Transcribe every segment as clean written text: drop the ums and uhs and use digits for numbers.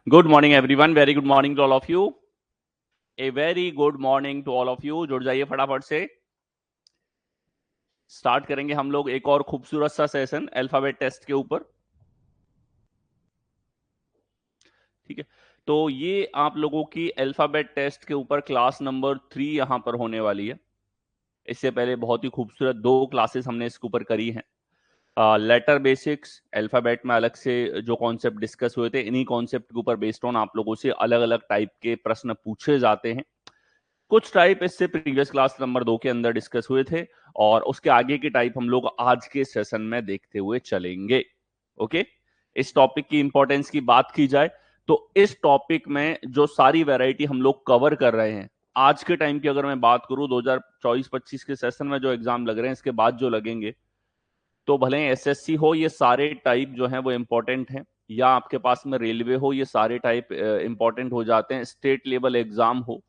Good morning everyone, very good morning to all of you. A very good morning to all of you. जुड़ जाइए फटाफट से। Start करेंगे हम लोग एक और खूबसूरत सा सेशन अल्फाबेट टेस्ट के ऊपर। ठीक है, तो ये आप लोगों की अल्फाबेट टेस्ट के ऊपर क्लास नंबर 3 यहां पर होने वाली है। इससे पहले बहुत ही खूबसूरत 2 क्लासेस हमने इसके ऊपर करी हैं। लेटर बेसिक्स, अल्फाबेट में अलग से जो कॉन्सेप्ट डिस्कस हुए थे, इन्हीं कॉन्सेप्ट के ऊपर बेस्ड ऑन आप लोगों से अलग अलग टाइप के प्रश्न पूछे जाते हैं। कुछ टाइप इससे प्रीवियस क्लास नंबर 2 के अंदर डिस्कस हुए थे और उसके आगे की टाइप हम लोग आज के सेशन में देखते हुए चलेंगे। ओके, इस टॉपिक की इंपॉर्टेंस की बात की जाए तो इस टॉपिक में जो सारी वैरायटी हम लोग कवर कर रहे हैं आज के टाइम की, अगर मैं बात करूं 2024-25 के सेशन में जो एग्जाम लग रहे हैं, इसके बाद जो लगेंगे, तो भले एसएससी हो, ये सारे टाइप जो हैं वो इंपॉर्टेंट हैं, या आपके पास में रेलवे हो, ये सारे टाइप इंपॉर्टेंट हो जाते हैं। स्टेट लेवल एग्जाम हो,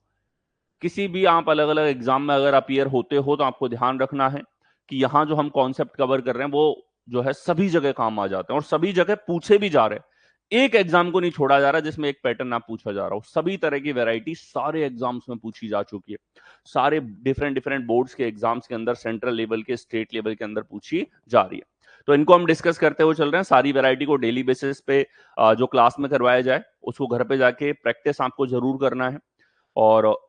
किसी भी आप अलग अलग एग्जाम में अगर अपीयर होते हो, तो आपको ध्यान रखना है कि यहां जो हम कॉन्सेप्ट कवर कर रहे हैं वो जो है सभी जगह काम आ जाते हैं और सभी जगह पूछे भी जा रहे हैं। एक एग्जाम को नहीं छोड़ा जा रहा जिसमें एक पैटर्न ना पूछा जा रहा हो। सभी तरह की वैरायटी सारे एग्जाम्स में पूछी जा चुकी है। सारे डिफरेंट डिफरेंट बोर्ड्स के एग्जाम्स के अंदर, सेंट्रल लेवल के, स्टेट लेवल के अंदर पूछी जा रही है। तो इनको हम डिस्कस करते हुए चल रहे हैं। सारी वैरायटी को डेली बेसिस पे जो क्लास में करवाया जाए उसको घर पे जाके प्रैक्टिस आपको जरूर करना है। और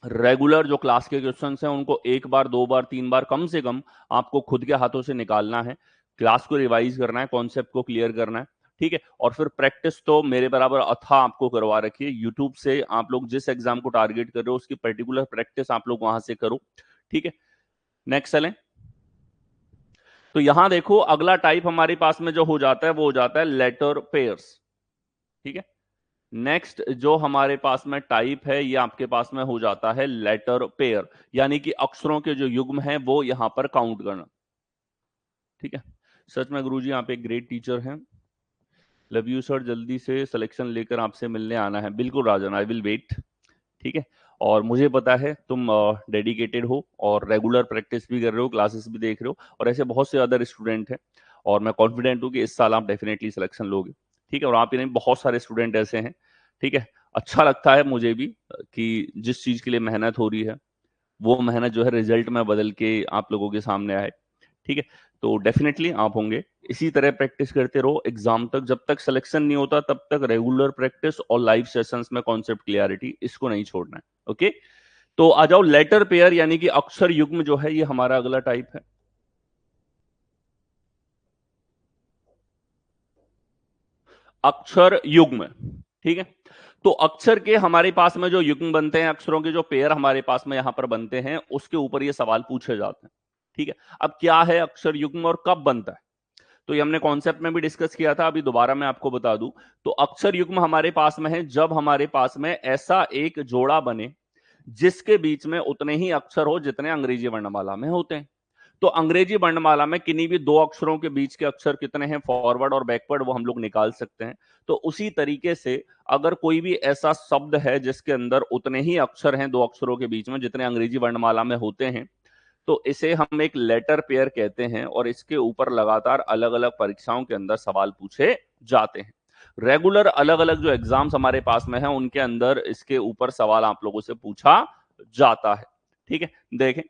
रेगुलर जो क्लास के क्वेश्चंस हैं उनको एक बार, 2 बार, 3 बार कम से कम आपको खुद के हाथों से निकालना है। क्लास को रिवाइज करना है, कॉन्सेप्ट को क्लियर करना है। ठीक है, और फिर प्रैक्टिस तो मेरे बराबर अथा आपको करवा रखिए। यूट्यूब से आप लोग जिस एग्जाम को टारगेट कर रहे हो उसकी पर्टिकुलर प्रैक्टिस आप लोग वहां से करो। ठीक है, नेक्स्ट चलें। तो यहां देखो, अगला टाइप हमारे पास में जो हो जाता है वो हो जाता है लेटर पेयर्स। ठीक है, नेक्स्ट जो हमारे पास में टाइप है ये आपके पास में हो जाता है लेटर पेयर, यानी कि अक्षरों के जो युग्म हैं वो यहां पर काउंट करना। ठीक है, सच में गुरुजी आप एक ग्रेट टीचर हैं। लव यू सर, जल्दी से सिलेक्शन लेकर आपसे मिलने आना है। बिल्कुल राजन, आई विल वेट। ठीक है, और मुझे पता है तुम डेडिकेटेड हो और रेगुलर प्रैक्टिस भी कर रहे हो, क्लासेस भी देख रहे हो, और ऐसे बहुत से अदर स्टूडेंट हैं। और मैं कॉन्फिडेंट हूं कि इस साल आप डेफिनेटली सिलेक्शन लोगे। ठीक है, और आप ही नहीं, बहुत सारे स्टूडेंट ऐसे हैं। ठीक है, अच्छा लगता है मुझे भी कि जिस चीज के लिए मेहनत हो रही है वो मेहनत जो है रिजल्ट में बदल के आप लोगों के सामने आए। ठीक है, तो डेफिनेटली आप होंगे। इसी तरह प्रैक्टिस करते रहो एग्जाम तक। जब तक सिलेक्शन नहीं होता तब तक रेगुलर प्रैक्टिस और लाइव सेशंस में कॉन्सेप्ट क्लियरिटी, इसको नहीं छोड़ना है। ओके, तो आ जाओ, लेटर पेयर यानी कि अक्षर युग्म जो है ये हमारा अगला टाइप है। अक्षर युग्म, ठीक है, तो अक्षर के हमारे पास में जो युग्म बनते हैं, अक्षरों के जो पेयर हमारे पास में यहां पर बनते हैं, उसके ऊपर ये सवाल पूछे जाते हैं। ठीक है, अब क्या है अक्षर युग्म और कब बनता है, तो ये हमने कॉन्सेप्ट में भी डिस्कस किया था। अभी दोबारा मैं आपको बता दूं, तो अक्षर युग्म हमारे पास में है जब हमारे पास में ऐसा एक जोड़ा बने जिसके बीच में उतने ही अक्षर हो जितने अंग्रेजी वर्णमाला में होते हैं। तो अंग्रेजी वर्णमाला में किन्हीं भी 2 अक्षरों के बीच के अक्षर कितने हैं, फॉरवर्ड और बैकवर्ड, वो हम लोग निकाल सकते हैं। तो उसी तरीके से अगर कोई भी ऐसा शब्द है जिसके अंदर उतने ही अक्षर हैं 2 अक्षरों के बीच में जितने अंग्रेजी वर्णमाला में होते हैं, तो इसे हम एक लेटर पेयर कहते हैं और इसके ऊपर लगातार अलग अलग परीक्षाओं के अंदर सवाल पूछे जाते हैं। रेगुलर अलग अलग जो एग्जाम्स हमारे पास में है उनके अंदर इसके ऊपर सवाल आप लोगों से पूछा जाता है। ठीक है, देखें,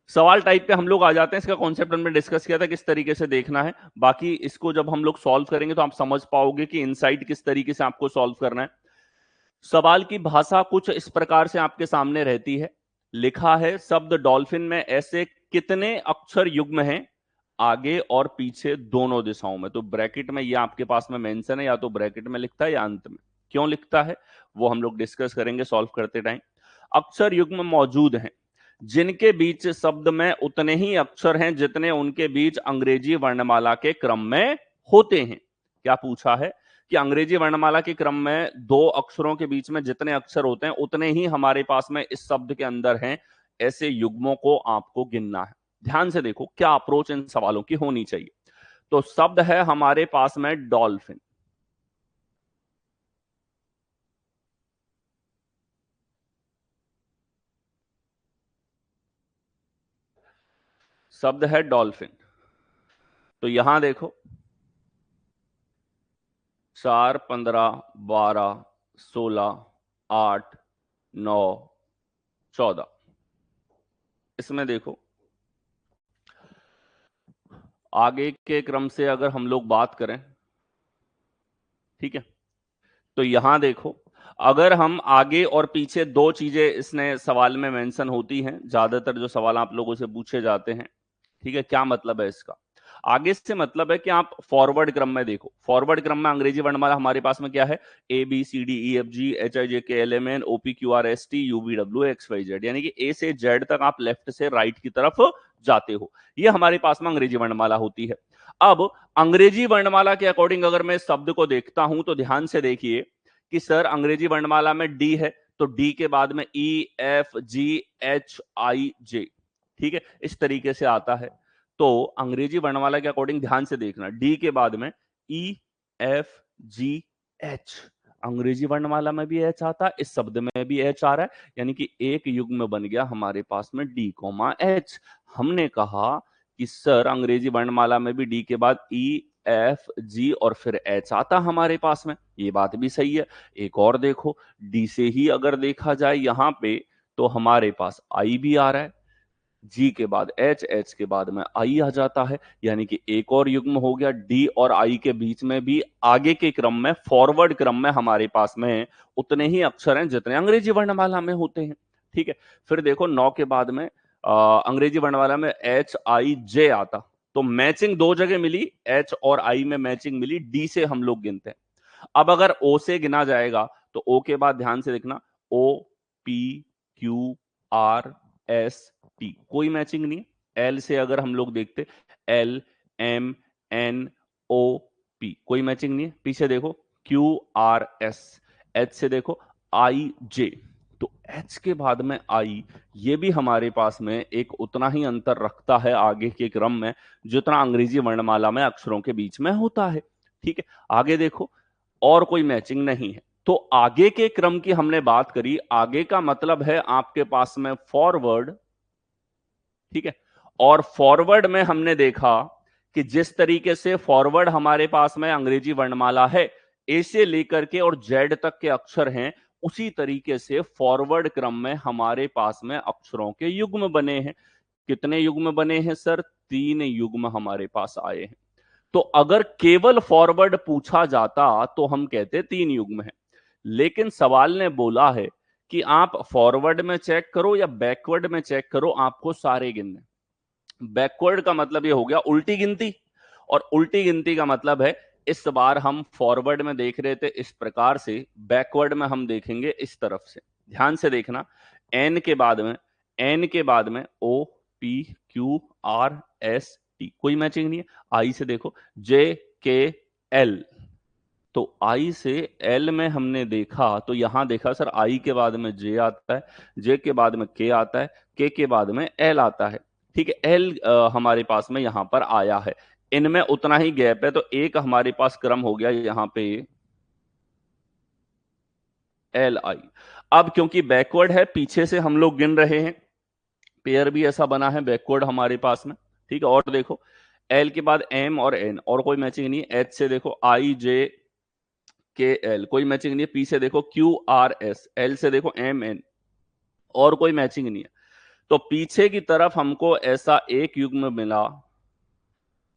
सवाल टाइप पे हम लोग आ जाते हैं। इसका कॉन्सेप्ट हमने डिस्कस किया था किस तरीके से देखना है। बाकी इसको जब हम लोग सॉल्व करेंगे तो आप समझ पाओगे कि इनसाइट किस तरीके से आपको सॉल्व करना है। सवाल की भाषा कुछ इस प्रकार से आपके सामने रहती है। लिखा है, शब्द डॉल्फिन में ऐसे कितने अक्षर युग्म हैं आगे और पीछे दोनों दिशाओं में। तो ब्रैकेट में ये आपके पास में मेंशन है, या तो ब्रैकेट में लिखता है या अंत में। क्यों लिखता है वो हम लोग डिस्कस करेंगे सॉल्व करते टाइम। अक्षर युग्म मौजूद हैं जिनके बीच शब्द में उतने ही अक्षर हैं जितने उनके बीच अंग्रेजी वर्णमाला के क्रम में होते हैं। क्या पूछा है कि अंग्रेजी वर्णमाला के क्रम में 2 अक्षरों के बीच में जितने अक्षर होते हैं उतने ही हमारे पास में इस शब्द के अंदर हैं। ऐसे युग्मों को आपको गिनना है। ध्यान से देखो क्या अप्रोच इन सवालों की होनी चाहिए। तो शब्द है हमारे पास में डॉल्फिन, शब्द है डॉल्फिन। तो यहां देखो, 4, 15, 12, 16, 8, 9, 14। इसमें देखो आगे के क्रम से अगर हम लोग बात करें, ठीक है, तो यहां देखो अगर हम आगे और पीछे दो चीजें इसने सवाल में मेंशन होती हैं, ज्यादातर जो सवाल आप लोगों से पूछे जाते हैं, ठीक है, क्या मतलब है इसका? आगे से मतलब है कि आप फॉरवर्ड क्रम में देखो, फॉरवर्ड क्रम में अंग्रेजी वर्णमाला हमारे पास में क्या है? A B C D E F G H I J K L M N O P Q R S T U V W X Y Z, यानी कि ए से जेड तक आप लेफ्ट से राइट की तरफ जाते हो, ये हमारे पास में अंग्रेजी वर्णमाला होती है। अब अंग्रेजी वर्णमाला के अकॉर्डिंग अगर मैं शब्द को देखता हूं तो ध्यान से देखिए कि सर अंग्रेजी वर्णमाला में डी है, तो डी के बाद में ई एफ जी एच आई जे, ठीक है, इस तरीके से आता है। तो अंग्रेजी वर्णमाला के अकॉर्डिंग ध्यान से देखना, डी के बाद में ई एफ जी एच, अंग्रेजी वर्णमाला में भी एच आता है, इस शब्द में भी एच आ रहा है, यानी कि एक युग्म बन गया हमारे पास में डी कोमा एच। हमने कहा कि सर अंग्रेजी वर्णमाला में भी डी के बाद ई एफ जी और फिर एच आता हमारे पास में, ये बात भी सही है। एक और देखो, डी से ही अगर देखा जाए यहां पे तो हमारे पास आई भी आ रहा है, जी के बाद एच, एच के बाद में आई आ जाता है, यानी कि एक और युग्म हो गया। डी और आई के बीच में भी आगे के क्रम में, फॉरवर्ड क्रम में हमारे पास में उतने ही अक्षर हैं जितने अंग्रेजी वर्णमाला में होते हैं, ठीक है। फिर देखो 9 के बाद में अंग्रेजी वर्णमाला में एच आई जे आता, तो मैचिंग दो जगह मिली, एच और आई में मैचिंग मिली, डी से हम लोग गिनते हैं। अब अगर ओ से गिना जाएगा तो ओ के बाद ध्यान से देखना, O P Q R S T, कोई मैचिंग नहीं है। एल से अगर हम लोग देखते, L M N O P, कोई मैचिंग नहीं है। पीछे देखो क्यू आर एस, एच से देखो आई जे, तो एच के बाद में आई, ये भी हमारे पास में एक उतना ही अंतर रखता है आगे के क्रम में जितना अंग्रेजी वर्णमाला में अक्षरों के बीच में होता है, ठीक है। आगे देखो और कोई मैचिंग नहीं है। तो आगे के क्रम की हमने बात करी, आगे का मतलब है आपके पास में फॉरवर्ड, ठीक है। और फॉरवर्ड में हमने देखा कि जिस तरीके से फॉरवर्ड हमारे पास में अंग्रेजी वर्णमाला है, ए से लेकर के और जेड तक के अक्षर हैं, उसी तरीके से फॉरवर्ड क्रम में हमारे पास में अक्षरों के युग्म बने हैं। कितने युग्म बने हैं सर? 3 युग्म हमारे पास आए हैं। तो अगर केवल फॉरवर्ड पूछा जाता तो हम कहते 3 युग्म है, लेकिन सवाल ने बोला है कि आप फॉरवर्ड में चेक करो या बैकवर्ड में चेक करो, आपको सारे गिनने। बैकवर्ड का मतलब ये हो गया उल्टी गिनती, और उल्टी गिनती का मतलब है इस बार हम फॉरवर्ड में देख रहे थे इस प्रकार से, बैकवर्ड में हम देखेंगे इस तरफ से। ध्यान से देखना, एन के बाद में, एन के बाद में O P Q R S T, कोई मैचिंग नहीं है। आई से देखो जे के एल, तो आई से एल में हमने देखा तो यहां देखा सर आई के बाद में जे आता है, जे के बाद में के आता है, के बाद में एल आता है, ठीक है। एल हमारे पास में यहां पर आया है, इनमें उतना ही गैप है, तो एक हमारे पास क्रम हो गया यहां पे एल आई। अब क्योंकि बैकवर्ड है, पीछे से हम लोग गिन रहे हैं, पेयर भी ऐसा बना है बैकवर्ड हमारे पास में, ठीक है। और देखो एल के बाद एम और एन, और कोई मैचिंग नहीं है। एच से देखो आई जे के एल, कोई मैचिंग नहीं है। पी से देखो क्यू आर एस, एल से देखो एम एन, और कोई मैचिंग नहीं है। तो पीछे की तरफ हमको ऐसा एक युग्म मिला,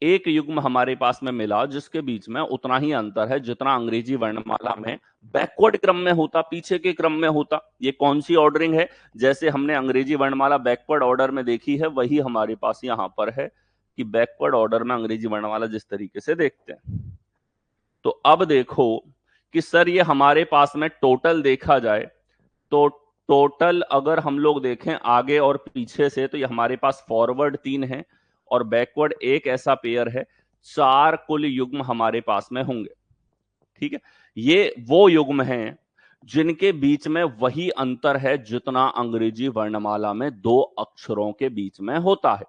एक युग्म हमारे पास में मिला जिसके बीच में उतना ही अंतर है जितना अंग्रेजी वर्णमाला में बैकवर्ड क्रम में होता, पीछे के क्रम में होता। ये कौन सी ऑर्डरिंग है? जैसे हमने अंग्रेजी वर्णमाला बैकवर्ड ऑर्डर में देखी है, वही हमारे पास यहां पर है कि बैकवर्ड ऑर्डर में अंग्रेजी वर्णमाला जिस तरीके से देखते हैं। तो अब देखो कि सर ये हमारे पास में टोटल देखा जाए तो टोटल अगर हम लोग देखें आगे और पीछे से, तो ये हमारे पास फॉरवर्ड 3 है और बैकवर्ड एक ऐसा पेयर है, 4 कुल युग्म हमारे पास में होंगे, ठीक है। ये वो युग्म हैं जिनके बीच में वही अंतर है जितना अंग्रेजी वर्णमाला में दो अक्षरों के बीच में होता है।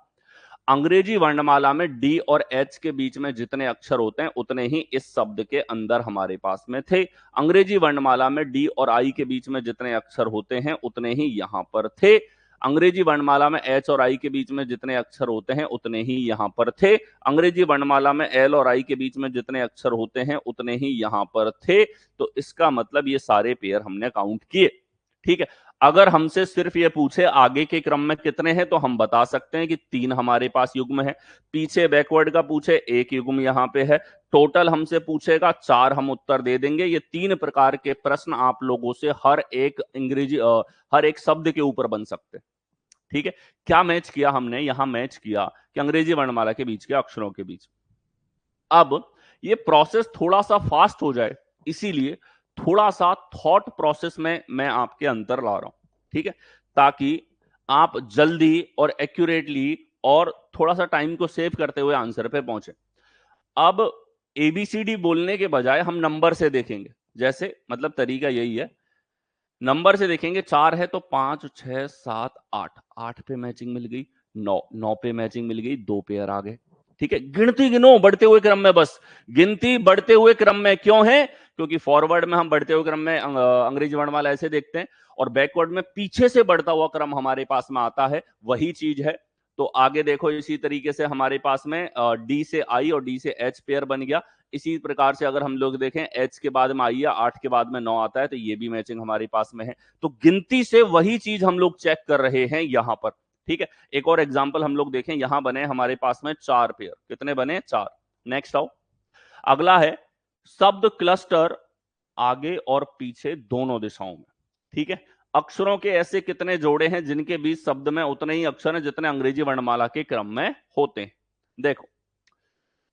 अंग्रेजी वर्णमाला में डी और एच के बीच में जितने अक्षर होते हैं उतने ही इस शब्द के अंदर हमारे पास में थे। अंग्रेजी वर्णमाला में डी और आई के बीच में जितने अक्षर होते हैं उतने ही यहां पर थे। अंग्रेजी वर्णमाला में एच और आई के बीच में जितने अक्षर होते हैं उतने ही यहां पर थे, अंग्रेजी वर्णमाला में एल और आई के बीच में जितने अक्षर होते हैं उतने ही यहां पर थे। तो इसका मतलब ये सारे पेयर हमने काउंट किए। ठीक है, अगर हमसे सिर्फ ये पूछे आगे के क्रम में कितने हैं तो हम बता सकते हैं कि 3 हमारे पास युग्म है, पीछे बैकवर्ड का पूछे 1 युग्म यहां पे है, टोटल हमसे पूछेगा 4, हम उत्तर दे देंगे। ये 3 प्रकार के प्रश्न आप लोगों से हर एक शब्द के ऊपर बन सकते हैं। ठीक है, क्या मैच किया हमने, यहां मैच किया कि अंग्रेजी वर्णमाला के बीच के अक्षरों के बीच। अब ये प्रोसेस थोड़ा सा फास्ट हो जाए, इसीलिए थोड़ा सा थॉट प्रोसेस में मैं आपके अंदर ला रहा हूं। ठीक है, ताकि आप जल्दी और एक्यूरेटली और थोड़ा सा टाइम को सेव करते हुए आंसर पे पहुंचे। अब एबीसीडी बोलने के बजाय हम नंबर से देखेंगे, जैसे मतलब तरीका यही है, नंबर से देखेंगे। 4 है तो 5 6 7 8, 8 पे मैचिंग मिल गई, 9 9 पे मैचिंग मिल गई, 2 पेयर आ गए। ठीक है, गिनती गिनो बढ़ते हुए क्रम में, बस गिनती बढ़ते हुए क्रम में क्यों है, क्योंकि फॉरवर्ड में हम बढ़ते हुए क्रम में अंग्रेजी वर्णमाला ऐसे देखते हैं, और बैकवर्ड में पीछे से बढ़ता हुआ क्रम हमारे पास में आता है, वही चीज है। तो आगे देखो, इसी तरीके से हमारे पास में डी से आई और डी से एच पेयर बन गया। इसी प्रकार से अगर हम लोग देखें, एच के बाद में आई है, 8 के बाद में 9 आता है, तो ये भी मैचिंग हमारे पास में है। तो गिनती से वही चीज हम लोग चेक कर रहे हैं यहां पर। ठीक है, एक और एग्जांपल हम लोग देखें, यहां बने हमारे पास में 4 पेयर, कितने बने, 4। नेक्स्ट आओ, अगला है शब्द क्लस्टर आगे और पीछे दोनों दिशाओं में। ठीक है, अक्षरों के ऐसे कितने जोड़े हैं जिनके बीच शब्द में उतने ही अक्षर हैं जितने अंग्रेजी वर्णमाला के क्रम में होते हैं। देखो,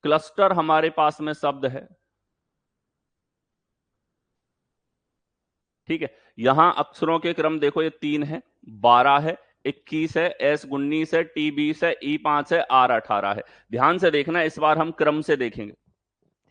क्लस्टर हमारे पास में शब्द है। ठीक है, यहां अक्षरों के क्रम देखो, ये 3 है, 12 है, 21 है, एस 19 है, टी 20 है, ई 5 है, आर 18 है। ध्यान से देखना, इस बार हम क्रम से देखेंगे।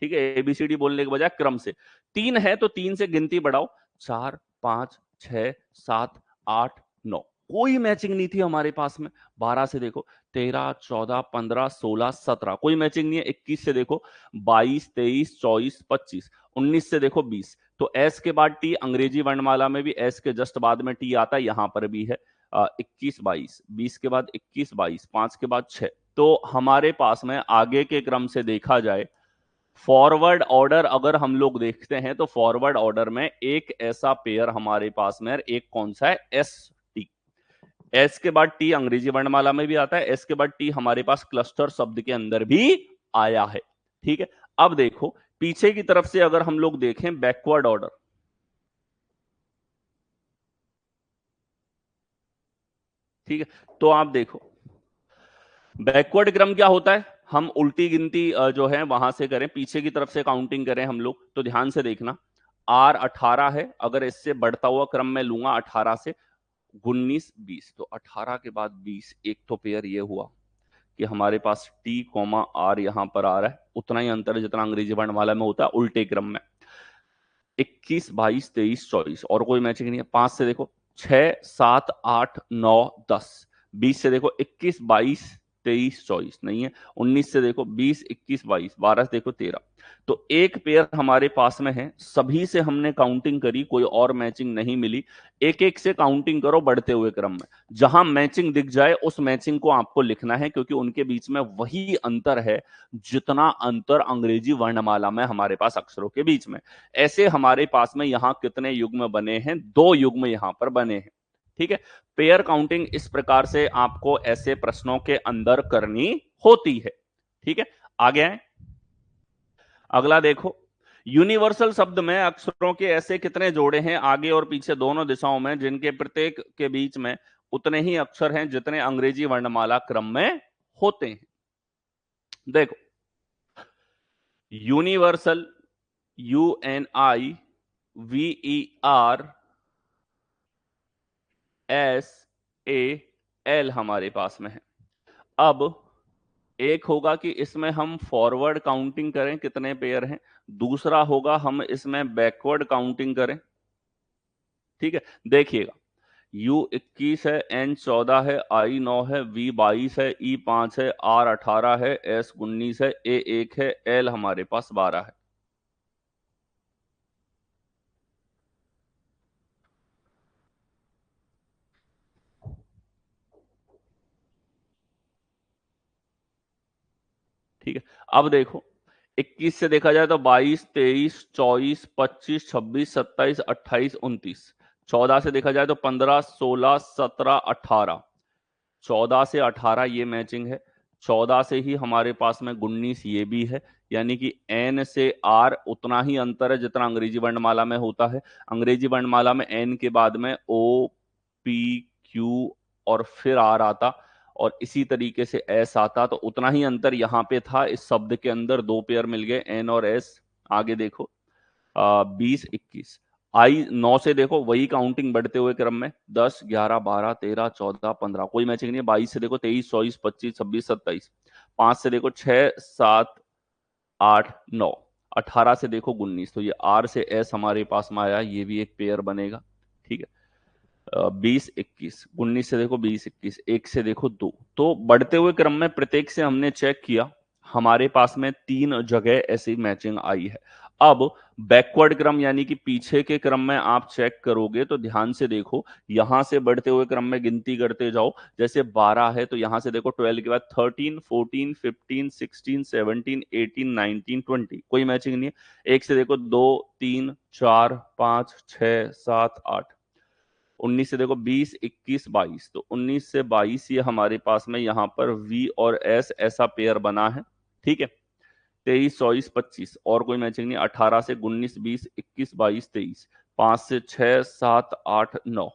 ठीक है, एबीसीडी बोलने के बजाय क्रम से। 3 है तो 3 से गिनती बढ़ाओ, 4 5 6 7 8 9, कोई मैचिंग नहीं थी हमारे पास में। 12 से देखो, 13 14 15 16 17, कोई मैचिंग नहीं है। 21 से देखो, 22 23 24 25, 19 से देखो 20। तो एस के बाद टी, अंग्रेजी वर्णमाला में भी एस के जस्ट बाद में टी आता है, यहां पर भी है 21 22, 20 के बाद 21 22, 5 के बाद 6। तो हमारे पास में आगे के क्रम से देखा जाए, फॉरवर्ड ऑर्डर अगर हम लोग देखते हैं, तो फॉरवर्ड ऑर्डर में एक ऐसा पेयर हमारे पास में, एक कौन सा है, एस टी। एस के बाद टी अंग्रेजी वर्णमाला में भी आता है, एस के बाद टी हमारे पास क्लस्टर शब्द के अंदर भी आया है। ठीक है, अब देखो पीछे की तरफ से अगर हम लोग देखें बैकवर्ड ऑर्डर, ठीक है, तो आप देखो बैकवर्ड क्रम क्या होता है, हम उल्टी गिनती जो है वहां से करें, पीछे की तरफ से काउंटिंग करें हम लोग, तो ध्यान से देखना, आर 18 है, अगर इससे बढ़ता हुआ क्रम में लूंगा 18 से 19 20, तो 18 के बाद 20, एक तो पेयर ये हुआ कि हमारे पास टी कॉमा आर यहां पर आ रहा है, उतना ही अंतर है जितना अंग्रेजी वर्णमाला में होता है उल्टे क्रम में। 21 22 23 24, और कोई मैचिंग नहीं है। 5 से देखो, 6 7 8 9 10, 20 से देखो 21 22 23 24 नहीं है, 19 से देखो 20 21 22, 12 से देखो 13। तो एक पेयर हमारे पास में है, सभी से हमने काउंटिंग करी, कोई और मैचिंग नहीं मिली। एक एक से काउंटिंग करो बढ़ते हुए क्रम में, जहां मैचिंग दिख जाए उस मैचिंग को आपको लिखना है, क्योंकि उनके बीच में वही अंतर है जितना अंतर अंग्रेजी वर्णमाला में हमारे पास अक्षरों के बीच में। ऐसे हमारे पास में यहां कितने युग्म बने हैं, 2 युग्म यहां पर बने हैं। ठीक है, पेयर काउंटिंग इस प्रकार से आपको ऐसे प्रश्नों के अंदर करनी होती है। ठीक है, आगे आए, अगला देखो, यूनिवर्सल शब्द में अक्षरों के ऐसे कितने जोड़े हैं आगे और पीछे दोनों दिशाओं में जिनके प्रत्येक के बीच में उतने ही अक्षर हैं जितने अंग्रेजी वर्णमाला क्रम में होते हैं। देखो, यूनिवर्सल, UNIVER SAL हमारे पास में है। अब एक होगा कि इसमें हम फॉरवर्ड काउंटिंग करें कितने पेयर हैं, दूसरा होगा हम इसमें बैकवर्ड काउंटिंग करें। ठीक है, देखिएगा, U 21 है, N 14 है, I 9 है, V 22 है, E 5 है, R 18 है, S 19 है, A 1 है, L हमारे पास 12 है। ठीक है। अब देखो 21 से देखा जाए तो 22, 23, 24, 25, 26, 27, 28, 29। 14 से देखा जाए तो 15, 16, 17, 18। 14 से 18 ये मैचिंग है। 14 से ही हमारे पास में 19 ये भी है। यानी कि एन से आर उतना ही अंतर है जितना अंग्रेजी वर्णमाला में होता है। अंग्रेजी वर्णमाला में एन के बाद में ओ, पी, क्यू और फिर आर आता, और इसी तरीके से एस आता। तो उतना ही अंतर यहां पे था। इस शब्द के अंदर दो पेयर मिल गए, एन और एस। आगे देखो 20, 21। आई 9 से देखो वही काउंटिंग बढ़ते हुए क्रम में 10, 11, 12, 13, 14, 15, कोई मैचिंग नहीं है। 22 से देखो 23, 24, 25, 26, 27। 5 से देखो 6, 7, 8, 9। 18 से देखो 19। तो ये आर से एस हमारे पास में आया, ये भी एक पेयर बनेगा। ठीक है। 20, 21। 19 से देखो 20, 21। एक से देखो दो। तो बढ़ते हुए क्रम में प्रत्येक से हमने चेक किया, हमारे पास में 3 जगह ऐसी मैचिंग आई है। अब बैकवर्ड क्रम यानी कि पीछे के क्रम में आप चेक करोगे तो ध्यान से देखो, यहां से बढ़ते हुए क्रम में गिनती करते जाओ। जैसे 12 है तो यहां से देखो 12 के बाद 13, 14, 15, 16, 17, 18, 19, 20, कोई मैचिंग नहीं है। एक से देखो 2, 3, 4, 5, 6, 7, 8। 19 से देखो 20, 21, 22। तो 19 से 22 ये हमारे पास में यहां पर वी और एस ऐसा पेयर बना है। ठीक है। 23, 24, 25 और कोई मैचिंग नहीं। 18 से 19, 20, 21, 22, 23। 5 से 6, 7, 8, 9।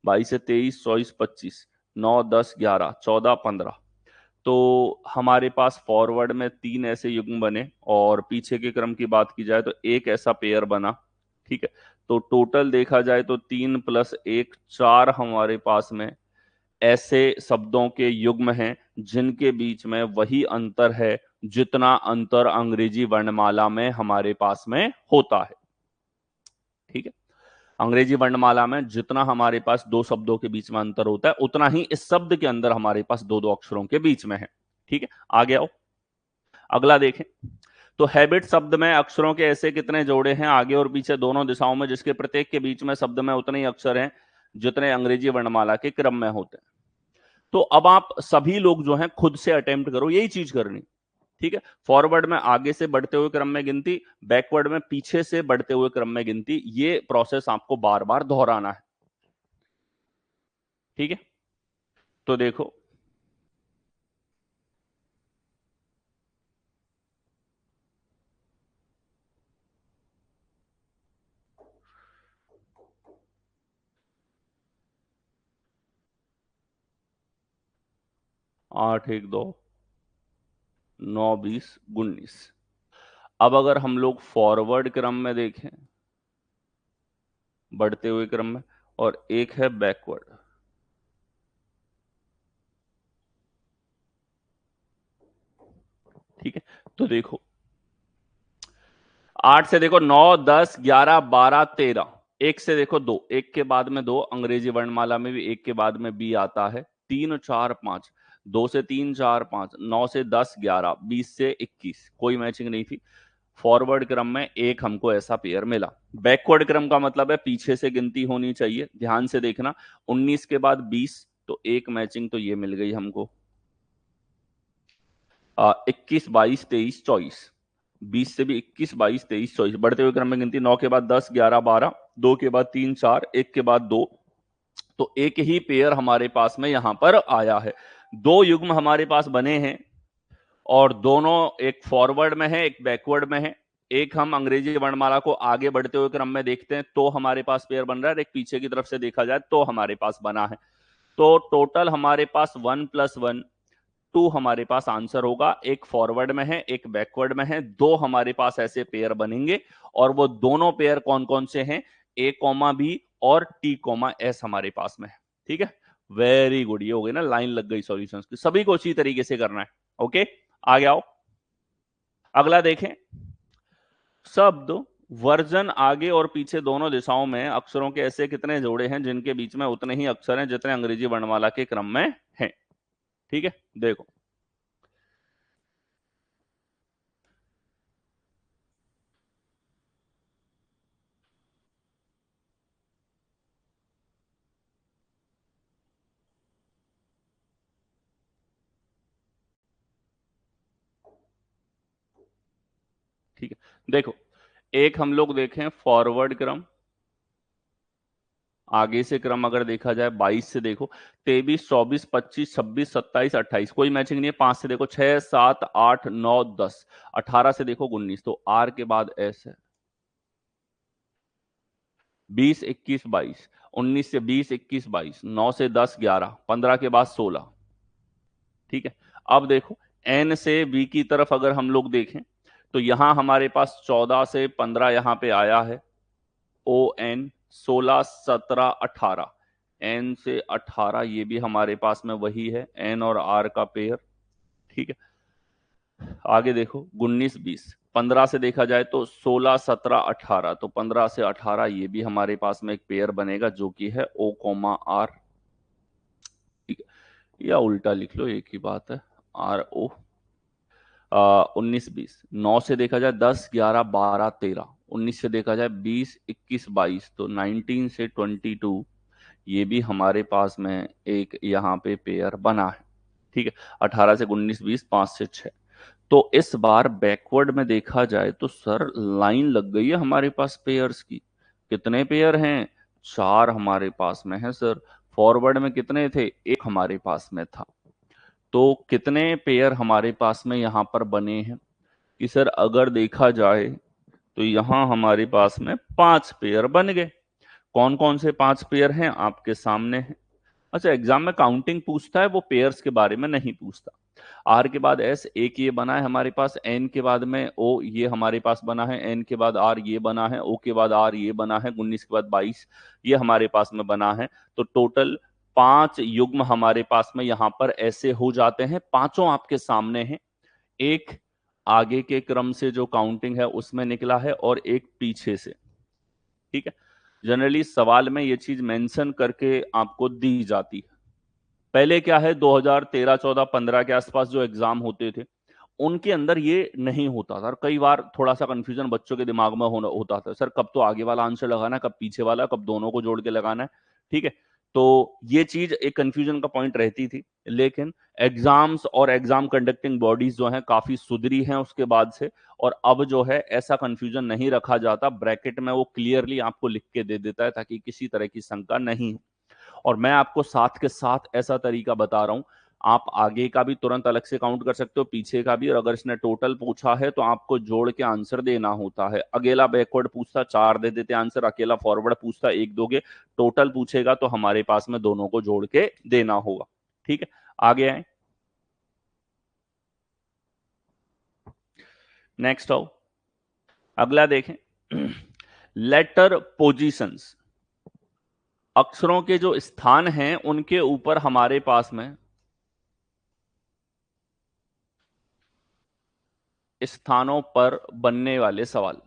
22 से 23, 24, 25। 9, 10, 11, 14, 15। तो हमारे पास फॉरवर्ड में 3 ऐसे युग्म बने, और पीछे के क्रम की बात की जाए तो एक ऐसा पेयर बना। ठीक है। तो टोटल देखा जाए तो 3 + 1, 4 हमारे पास में ऐसे शब्दों के युग्म हैं जिनके बीच में वही अंतर है जितना अंतर अंग्रेजी वर्णमाला में हमारे पास में होता है। ठीक है। अंग्रेजी वर्णमाला में जितना हमारे पास दो शब्दों के बीच में अंतर होता है, उतना ही इस शब्द के अंदर हमारे पास दो दो अक्षरों के बीच में है। ठीक है। आगे आओ, अगला देखें। तो हैबिट शब्द में अक्षरों के ऐसे कितने जोड़े हैं आगे और पीछे दोनों दिशाओं में, जिसके प्रत्येक के बीच में शब्द में उतने ही अक्षर हैं जितने अंग्रेजी वर्णमाला के क्रम में होते हैं। तो अब आप सभी लोग जो हैं खुद से अटेम्प्ट करो यही चीज करनी। ठीक है। फॉरवर्ड में आगे से बढ़ते हुए क्रम में गिनती, बैकवर्ड में पीछे से बढ़ते हुए क्रम में गिनती, ये प्रोसेस आपको बार बार दोहराना है। ठीक है। तो देखो 8, 1, 2, 9, 20, 19। अब अगर हम लोग फॉरवर्ड क्रम में देखें, बढ़ते हुए क्रम में, और एक है बैकवर्ड। ठीक है। तो देखो 8 से देखो 9, 10, 11, 12, 13। एक से देखो दो, एक के बाद में दो, अंग्रेजी वर्णमाला में भी एक के बाद में बी आता है। 3, 4, 5। 2 से 3, 4, 5। 9 से 10, 11, 20 से 21, कोई मैचिंग नहीं थी। फॉरवर्ड क्रम में एक हमको ऐसा पेयर मिला। बैकवर्ड क्रम का मतलब है पीछे से गिनती होनी चाहिए, ध्यान से देखना। 19 के बाद 20, तो एक मैचिंग तो ये मिल गई हमको। 21, 22, 23, 24। 20 से भी 21, 22, 23, 24 बढ़ते हुए क्रम में गिनती। 9 के बाद 10, 11, 12। 2 के बाद 3, 4। 1 के बाद 2। तो एक ही पेयर हमारे पास में यहां पर आया है। दो युग्म हमारे पास बने हैं, और दोनों एक फॉरवर्ड में है एक बैकवर्ड में है। एक हम अंग्रेजी वर्णमाला को आगे बढ़ते हुए क्रम में देखते हैं तो हमारे पास पेयर बन रहा है, एक पीछे की तरफ से देखा जाए तो हमारे पास बना है। तो टोटल हमारे पास 1 + 1, 2 हमारे पास आंसर होगा। एक फॉरवर्ड में है एक बैकवर्ड में है, दो हमारे पास ऐसे पेयर बनेंगे, और वो दोनों पेयर कौन कौन से हैं? ए कॉमा बी और टी कॉमा एस हमारे पास में है। ठीक है। वेरी गुड, ये हो गई ना, लाइन लग गई सॉल्यूशंस की। सभी को उसी तरीके से करना है। ओके। आगे आओ, अगला देखें। शब्द वर्जन आगे और पीछे दोनों दिशाओं में अक्षरों के ऐसे कितने जोड़े हैं जिनके बीच में उतने ही अक्षर हैं जितने अंग्रेजी वर्णमाला के क्रम में हैं। ठीक है। देखो देखो, एक हम लोग देखें फॉरवर्ड क्रम, आगे से क्रम अगर देखा जाए 22 से देखो 23, 24, 25, 26, 27, 28, कोई मैचिंग नहीं है। 5 से देखो 6, 7, 8, 9, 10, 18 से देखो 19, तो आर के बाद एस है। 20, 21, 22, 19 से 20, 21, 22, 9 से 10, 11, 15 के बाद 16। ठीक है, अब देखो एन से बी की तरफ अगर हम लोग देखें तो यहां हमारे पास 14 से 15 यहां पे आया है। ओ एन 16, 17, 18, एन से 18, ये भी हमारे पास में वही है, एन और आर का पेयर। ठीक है, आगे देखो 19, 20, 15 से देखा जाए तो 16, 17, 18, तो 15 से 18 ये भी हमारे पास में एक पेयर बनेगा जो कि है ओ कोमा आर। ठीक है, या उल्टा लिख लो, एक ही बात है, आर ओ। 19, 20, 9 से देखा जाए 10, 11, 12, 13, 19 से देखा जाए 20, 21, 22, तो 19 से 22 ये भी हमारे पास में एक यहाँ पे पेयर बना है। ठीक है, 18 से 19, 20, 5 से 6, तो इस बार बैकवर्ड में देखा जाए तो सर लाइन लग गई है हमारे पास पेयर्स की। कितने पेयर हैं? 4 हमारे पास में है सर। फॉरवर्ड में कितने थे? एक हमारे पास में था। तो कितने पेयर हमारे पास में यहाँ पर बने हैं कि सर अगर देखा जाए तो यहाँ हमारे पास में 5 पेयर बन गए। कौन कौन से 5 पेयर हैं आपके सामने है। अच्छा, एग्जाम में काउंटिंग पूछता है, वो पेयर्स के बारे में नहीं पूछता। आर के बाद एस, एक ये बना है हमारे पास, एन के बाद में ओ ये हमारे पास बना है, एन के बाद आर ये बना है, ओ के बाद आर ये बना है, 19 के बाद 22 ये हमारे पास में बना है। तो टोटल 5 युग्म हमारे पास में यहां पर ऐसे हो जाते हैं। पांचों आपके सामने हैं। एक आगे के क्रम से जो काउंटिंग है उसमें निकला है और एक पीछे से। ठीक है, जनरली सवाल में ये चीज मेंशन करके आपको दी जाती है। पहले क्या है, 2013, 14, 15 के आसपास जो एग्जाम होते थे उनके अंदर ये नहीं होता था, और कई बार थोड़ा सा कंफ्यूजन बच्चों के दिमाग में होता था, सर कब तो आगे वाला आंसर लगाना है, कब पीछे वाला, कब दोनों को जोड़ के लगाना है। ठीक है, तो ये चीज एक कंफ्यूजन का पॉइंट रहती थी। लेकिन एग्जाम्स और एग्जाम कंडक्टिंग बॉडीज जो हैं काफी सुधरी हैं उसके बाद से, और अब जो है ऐसा कंफ्यूजन नहीं रखा जाता। ब्रैकेट में वो क्लियरली आपको लिख के दे देता है ताकि किसी तरह की शंका नहीं हो। और मैं आपको साथ के साथ ऐसा तरीका बता रहा हूं, आप आगे का भी तुरंत अलग से काउंट कर सकते हो, पीछे का भी। और अगर इसने टोटल पूछा है तो आपको जोड़ के आंसर देना होता है। अकेला बैकवर्ड पूछता 4 दे देते आंसर, अकेला फॉरवर्ड पूछता 1 दोगे। टोटल पूछेगा तो हमारे पास में दोनों को जोड़ के देना होगा। ठीक है, आगे आए, नेक्स्ट आओ, अगला देखें। लेटर पोजीशंस, अक्षरों के जो स्थान हैं उनके ऊपर हमारे पास में स्थानों पर बनने वाले सवाल।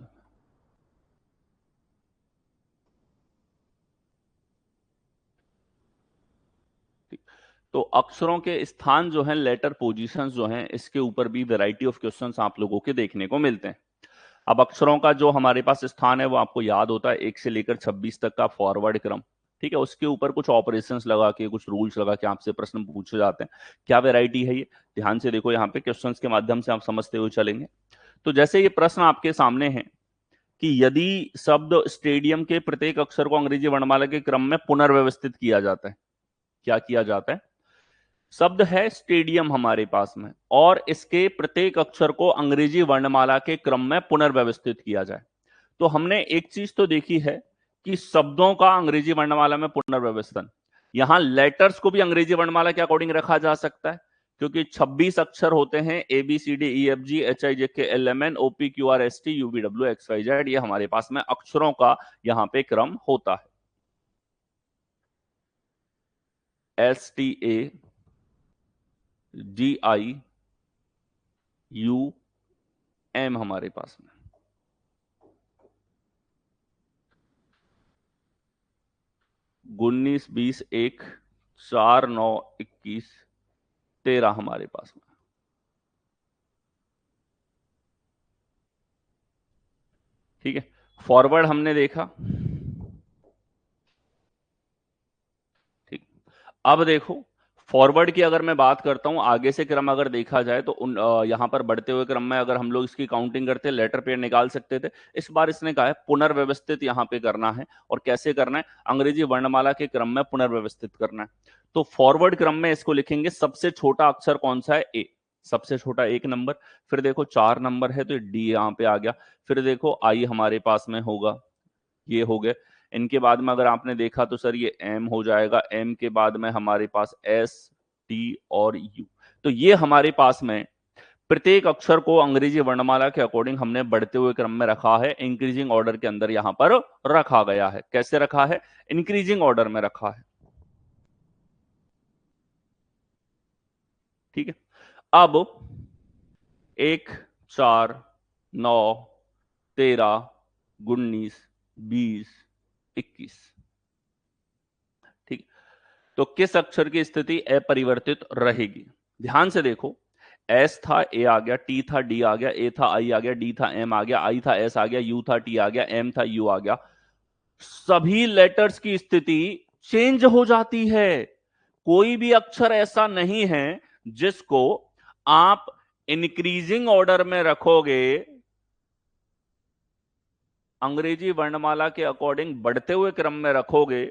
तो अक्षरों के स्थान जो हैं, लेटर पोजीशंस जो हैं, इसके ऊपर भी वैरायटी ऑफ क्वेश्चंस आप लोगों के देखने को मिलते हैं। अब अक्षरों का जो हमारे पास स्थान है वो आपको याद होता है 1 से लेकर 26 तक का फॉरवर्ड क्रम। ठीक है, उसके ऊपर कुछ ऑपरेशंस लगा के, कुछ रूल्स लगा के आपसे प्रश्न पूछे जाते हैं। क्या वैरायटी है ये, ध्यान से देखो, यहाँ पे क्वेश्चंस के माध्यम से आप समझते हुए चलेंगे। तो जैसे ये प्रश्न आपके सामने है कि यदि शब्द स्टेडियम के प्रत्येक अक्षर को अंग्रेजी वर्णमाला के क्रम में पुनर्व्यवस्थित किया जाता है। क्या किया जाता है? शब्द है स्टेडियम हमारे पास में, और इसके प्रत्येक अक्षर को अंग्रेजी वर्णमाला के क्रम में पुनर्व्यवस्थित किया जाए। तो हमने एक चीज तो देखी है कि शब्दों का अंग्रेजी वर्णमाला में पुनर्व्यवस्थन, यहां लेटर्स को भी अंग्रेजी वर्णमाला के अकॉर्डिंग रखा जा सकता है, क्योंकि 26 अक्षर होते हैं, A B C D E F G H I J K L M N O P Q R S T U V W X Y Z, ये हमारे पास में अक्षरों का यहाँ पे क्रम होता है। S T A G I U M हमारे पास में, 19, 20, 1, 4, 9, 21, 13 हमारे पास में। ठीक है, फॉरवर्ड हमने देखा। ठीक, अब देखो फॉरवर्ड की अगर मैं बात करता हूं, आगे से क्रम अगर देखा जाए तो यहां पर बढ़ते हुए क्रम में अगर हम लोग इसकी काउंटिंग करते लेटर पेयर निकाल सकते थे। इस बार इसने कहा है पुनर्व्यवस्थित यहां पे करना है, और कैसे करना है, अंग्रेजी वर्णमाला के क्रम में पुनर्व्यवस्थित करना है। तो फॉरवर्ड क्रम में इसको लिखेंगे, सबसे छोटा अक्षर कौन सा है, ए, सबसे छोटा 1 नंबर, फिर देखो 4 नंबर है तो डी यहाँ पे आ गया, फिर देखो आई हमारे पास में होगा, ये हो गए। इनके बाद में अगर आपने देखा तो सर ये एम हो जाएगा, एम के बाद में हमारे पास एस, टी और यू। तो ये हमारे पास में प्रत्येक अक्षर को अंग्रेजी वर्णमाला के अकॉर्डिंग हमने बढ़ते हुए क्रम में रखा है, इंक्रीजिंग ऑर्डर के अंदर यहां पर रखा गया है। कैसे रखा है, इंक्रीजिंग ऑर्डर में रखा है। ठीक है, अब 1, 4, 9, 13, 19, 20, 21। ठीक, तो किस अक्षर की स्थिति अपरिवर्तित रहेगी, ध्यान से देखो। एस था, ए आ गया, टी था, डी आ गया, ए था, आई आ गया, डी था, एम आ गया, आई था, एस आ गया, यू था, टी आ गया, एम था, यू आ गया। सभी लेटर्स की स्थिति चेंज हो जाती है। कोई भी अक्षर ऐसा नहीं है जिसको आप इंक्रीजिंग ऑर्डर में रखोगे, अंग्रेजी वर्णमाला के अकॉर्डिंग बढ़ते हुए क्रम में रखोगे,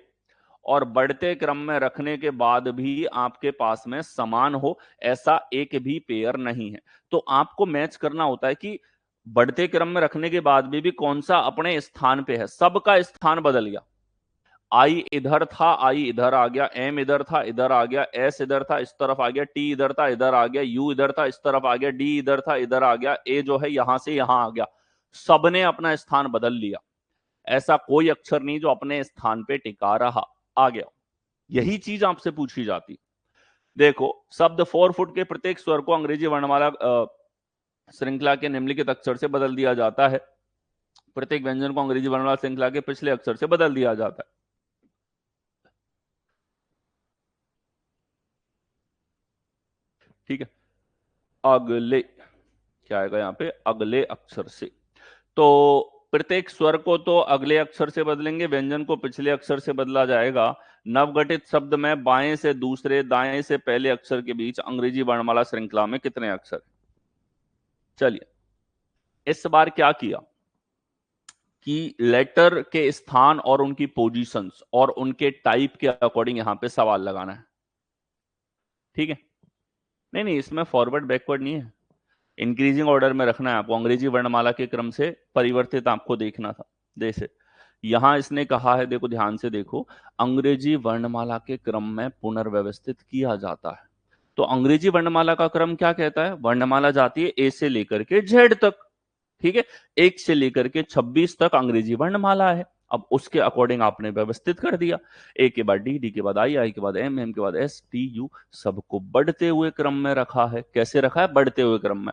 और बढ़ते क्रम में रखने के बाद भी आपके पास में समान हो, ऐसा एक भी पेयर नहीं है। तो आपको मैच करना होता है कि बढ़ते क्रम में रखने के बाद भी कौन सा अपने स्थान पे है। सबका स्थान बदल गया, आई इधर था, आई इधर आ गया, एम इधर था, इधर आ गया, एस इधर था, इस तरफ आ गया, टी इधर था, इधर आ गया, यू इधर था, इस तरफ आ गया, डी इधर था, इधर आ गया, ए जो है यहां से यहां आ गया। सबने अपना स्थान बदल लिया, ऐसा कोई अक्षर नहीं जो अपने स्थान पे टिका रहा, आ गया। यही चीज आपसे पूछी जाती। देखो, शब्द 4 फुट के प्रत्येक स्वर को अंग्रेजी वर्णमाला श्रृंखला के निम्नलिखित अक्षर से बदल दिया जाता है। प्रत्येक व्यंजन को अंग्रेजी वर्णमाला श्रृंखला के पिछले अक्षर से बदल दिया जाता है। ठीक है, अगले क्या आएगा यहाँ पे, अगले अक्षर से। तो प्रत्येक स्वर को तो अगले अक्षर से बदलेंगे, व्यंजन को पिछले अक्षर से बदला जाएगा। नवगठित शब्द में बाएं से दूसरे, दाएं से पहले अक्षर के बीच अंग्रेजी वर्णमाला श्रृंखला में कितने अक्षर। चलिए, इस बार क्या किया कि लेटर के स्थान और उनकी पोजीशंस और उनके टाइप के अकॉर्डिंग यहां पे सवाल लगाना है। ठीक है, नहीं नहीं, इसमें फॉरवर्ड बैकवर्ड नहीं है, इंक्रीजिंग ऑर्डर में रखना है आपको, अंग्रेजी वर्णमाला के क्रम से परिवर्तित आपको देखना था। जैसे यहां इसने कहा है, देखो ध्यान से देखो, अंग्रेजी वर्णमाला के क्रम में पुनर्व्यवस्थित किया जाता है। तो अंग्रेजी वर्णमाला का क्रम क्या कहता है, वर्णमाला जाती है ए से लेकर के जेड तक। ठीक है, 1 से लेकर के 26 तक अंग्रेजी वर्णमाला है। अब उसके अकॉर्डिंग आपने व्यवस्थित कर दिया, ए के बाद डी, डी के बाद आई, आई के बाद एम, एम के बाद एस, टी, यू, सबको बढ़ते हुए क्रम में रखा है। कैसे रखा है, बढ़ते हुए क्रम में।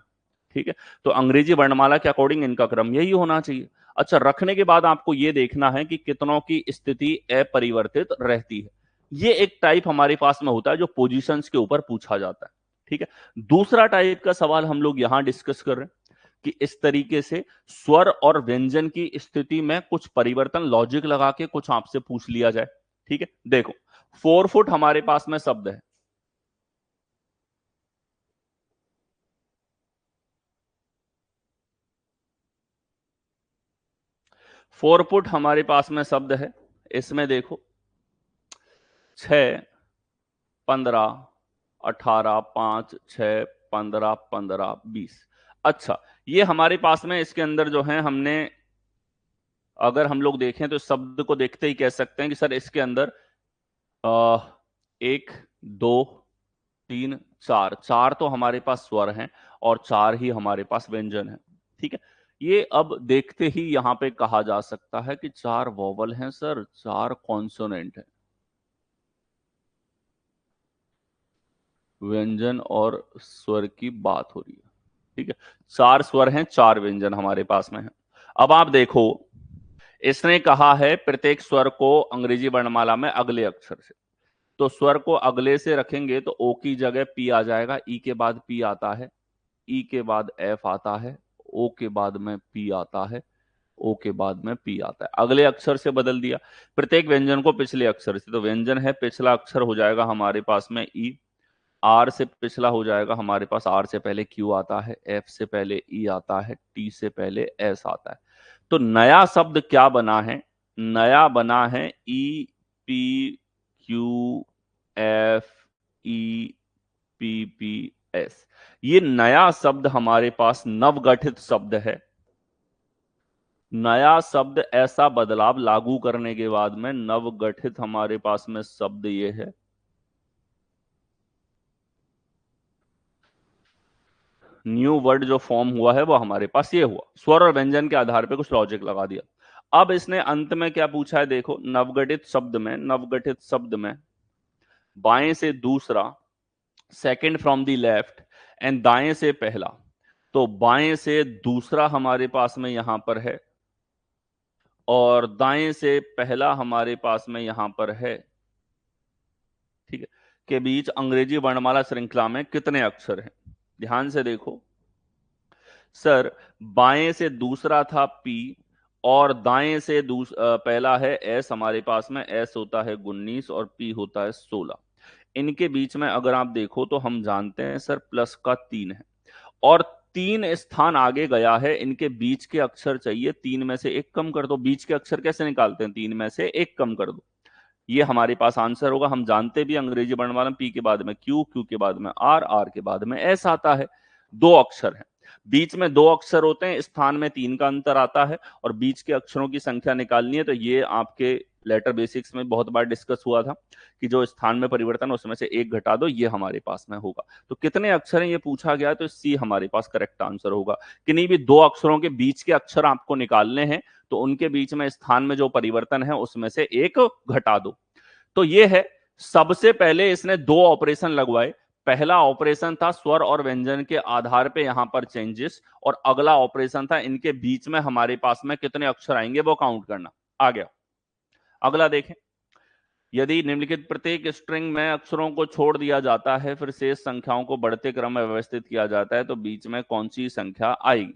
ठीक है, तो अंग्रेजी वर्णमाला के अकॉर्डिंग इनका क्रम यही होना चाहिए। अच्छा, रखने के बाद आपको यह देखना है कि कितनों की स्थिति अपरिवर्तित रहती है। ये एक टाइप हमारे पास में होता है जो पोजीशंस के ऊपर पूछा जाता है। ठीक है, दूसरा टाइप का सवाल हम लोग यहां डिस्कस कर रहे हैं कि इस तरीके से स्वर और व्यंजन की स्थिति में कुछ परिवर्तन लॉजिक लगा के कुछ आपसे पूछ लिया जाए। ठीक है, देखो 4 फुट हमारे पास में शब्द है, 4 फुट हमारे पास में शब्द है। इसमें देखो 6, 15, 18, 5, 6, 15, 15, 20। अच्छा, ये हमारे पास में इसके अंदर जो है हमने, अगर हम लोग देखें तो शब्द को देखते ही कह सकते हैं कि सर इसके अंदर 1, 2, 3, 4, चार तो हमारे पास स्वर हैं और 4 ही हमारे पास व्यंजन है। ठीक है, ये अब देखते ही यहां पे कहा जा सकता है कि 4 वोवल हैं सर, 4 कॉन्सोनेंट है। व्यंजन और स्वर की बात हो रही है। ठीक है, 4 स्वर हैं, 4 व्यंजन हमारे पास में है। अब आप देखो, इसने कहा है प्रत्येक स्वर को अंग्रेजी वर्णमाला में अगले अक्षर से। तो स्वर को अगले से रखेंगे तो ओ की जगह पी आ जाएगा, ई के बाद पी आता है, ई के बाद एफ आता है, ओ के बाद में पी आता है, ओ के बाद में पी आता है। अगले अक्षर से बदल दिया प्रत्येक व्यंजन को पिछले अक्षर से। तो व्यंजन है, पिछला अक्षर हो जाएगा हमारे पास में ई, आर से पिछला हो जाएगा हमारे पास, आर से पहले क्यू आता है, एफ से पहले ई आता है, टी से पहले एस आता है। तो नया शब्द क्या बना है? नया बना है E P Q F E P P S. ये नया शब्द हमारे पास नवगठित शब्द है। नया शब्द ऐसा बदलाव लागू करने के बाद में नवगठित हमारे पास में शब्द ये है। न्यू वर्ड जो फॉर्म हुआ है वो हमारे पास ये हुआ। स्वर और व्यंजन के आधार पे कुछ लॉजिक लगा दिया। अब इसने अंत में क्या पूछा है? देखो, नवगठित शब्द में बाएं से दूसरा, second from the left, and दाएं से पहला। तो बाएं से दूसरा हमारे पास में यहां पर है, और दाएं से पहला हमारे पास में यहां पर है, ठीक है, के बीच अंग्रेजी वर्णमाला श्रृंखला में कितने अक्षर हैं? ध्यान से देखो सर, बाएं से दूसरा था पी, और दाएं से पहला है एस। हमारे पास में एस होता है 19 और पी होता है 16। इनके बीच में अगर आप देखो तो हम जानते हैं सर प्लस का 3 है, और 3 स्थान आगे गया है। इनके बीच के अक्षर चाहिए, 3 में से एक कम कर दो। बीच के अक्षर कैसे निकालते हैं? 3 में से एक कम कर दो। ये हमारे पास आंसर होगा। हम जानते भी अंग्रेजी वर्णमाला पी के बाद में क्यू, क्यू के बाद में आर, आर के बाद में एस आता है। 2 अक्षर है, बीच में 2 अक्षर होते हैं, स्थान में 3 का अंतर आता है, और बीच के अक्षरों की संख्या निकालनी है। तो ये आपके लेटर बेसिक्स में बहुत बार डिस्कस हुआ था कि जो स्थान में परिवर्तन उसमें से एक घटा दो, ये हमारे पास में होगा। तो कितने अक्षर हैं ये पूछा गया, तो सी हमारे पास करेक्ट आंसर होगा। कि नहीं भी 2 अक्षरों के बीच के अक्षर आपको निकालने हैं, तो उनके बीच में स्थान में जो परिवर्तन है उसमें से एक घटा दो। तो ये है, सबसे पहले इसने 2 ऑपरेशन लगवाए। पहला ऑपरेशन था स्वर और व्यंजन के आधार पे यहां पर चेंजेस, और अगला ऑपरेशन था इनके बीच में हमारे पास में कितने अक्षर आएंगे वो काउंट करना। आ गया। अगला देखें, यदि निम्नलिखित प्रत्येक स्ट्रिंग में अक्षरों को छोड़ दिया जाता है, फिर शेष संख्याओं को बढ़ते क्रम में व्यवस्थित किया जाता है, तो बीच में कौन सी संख्या आएगी?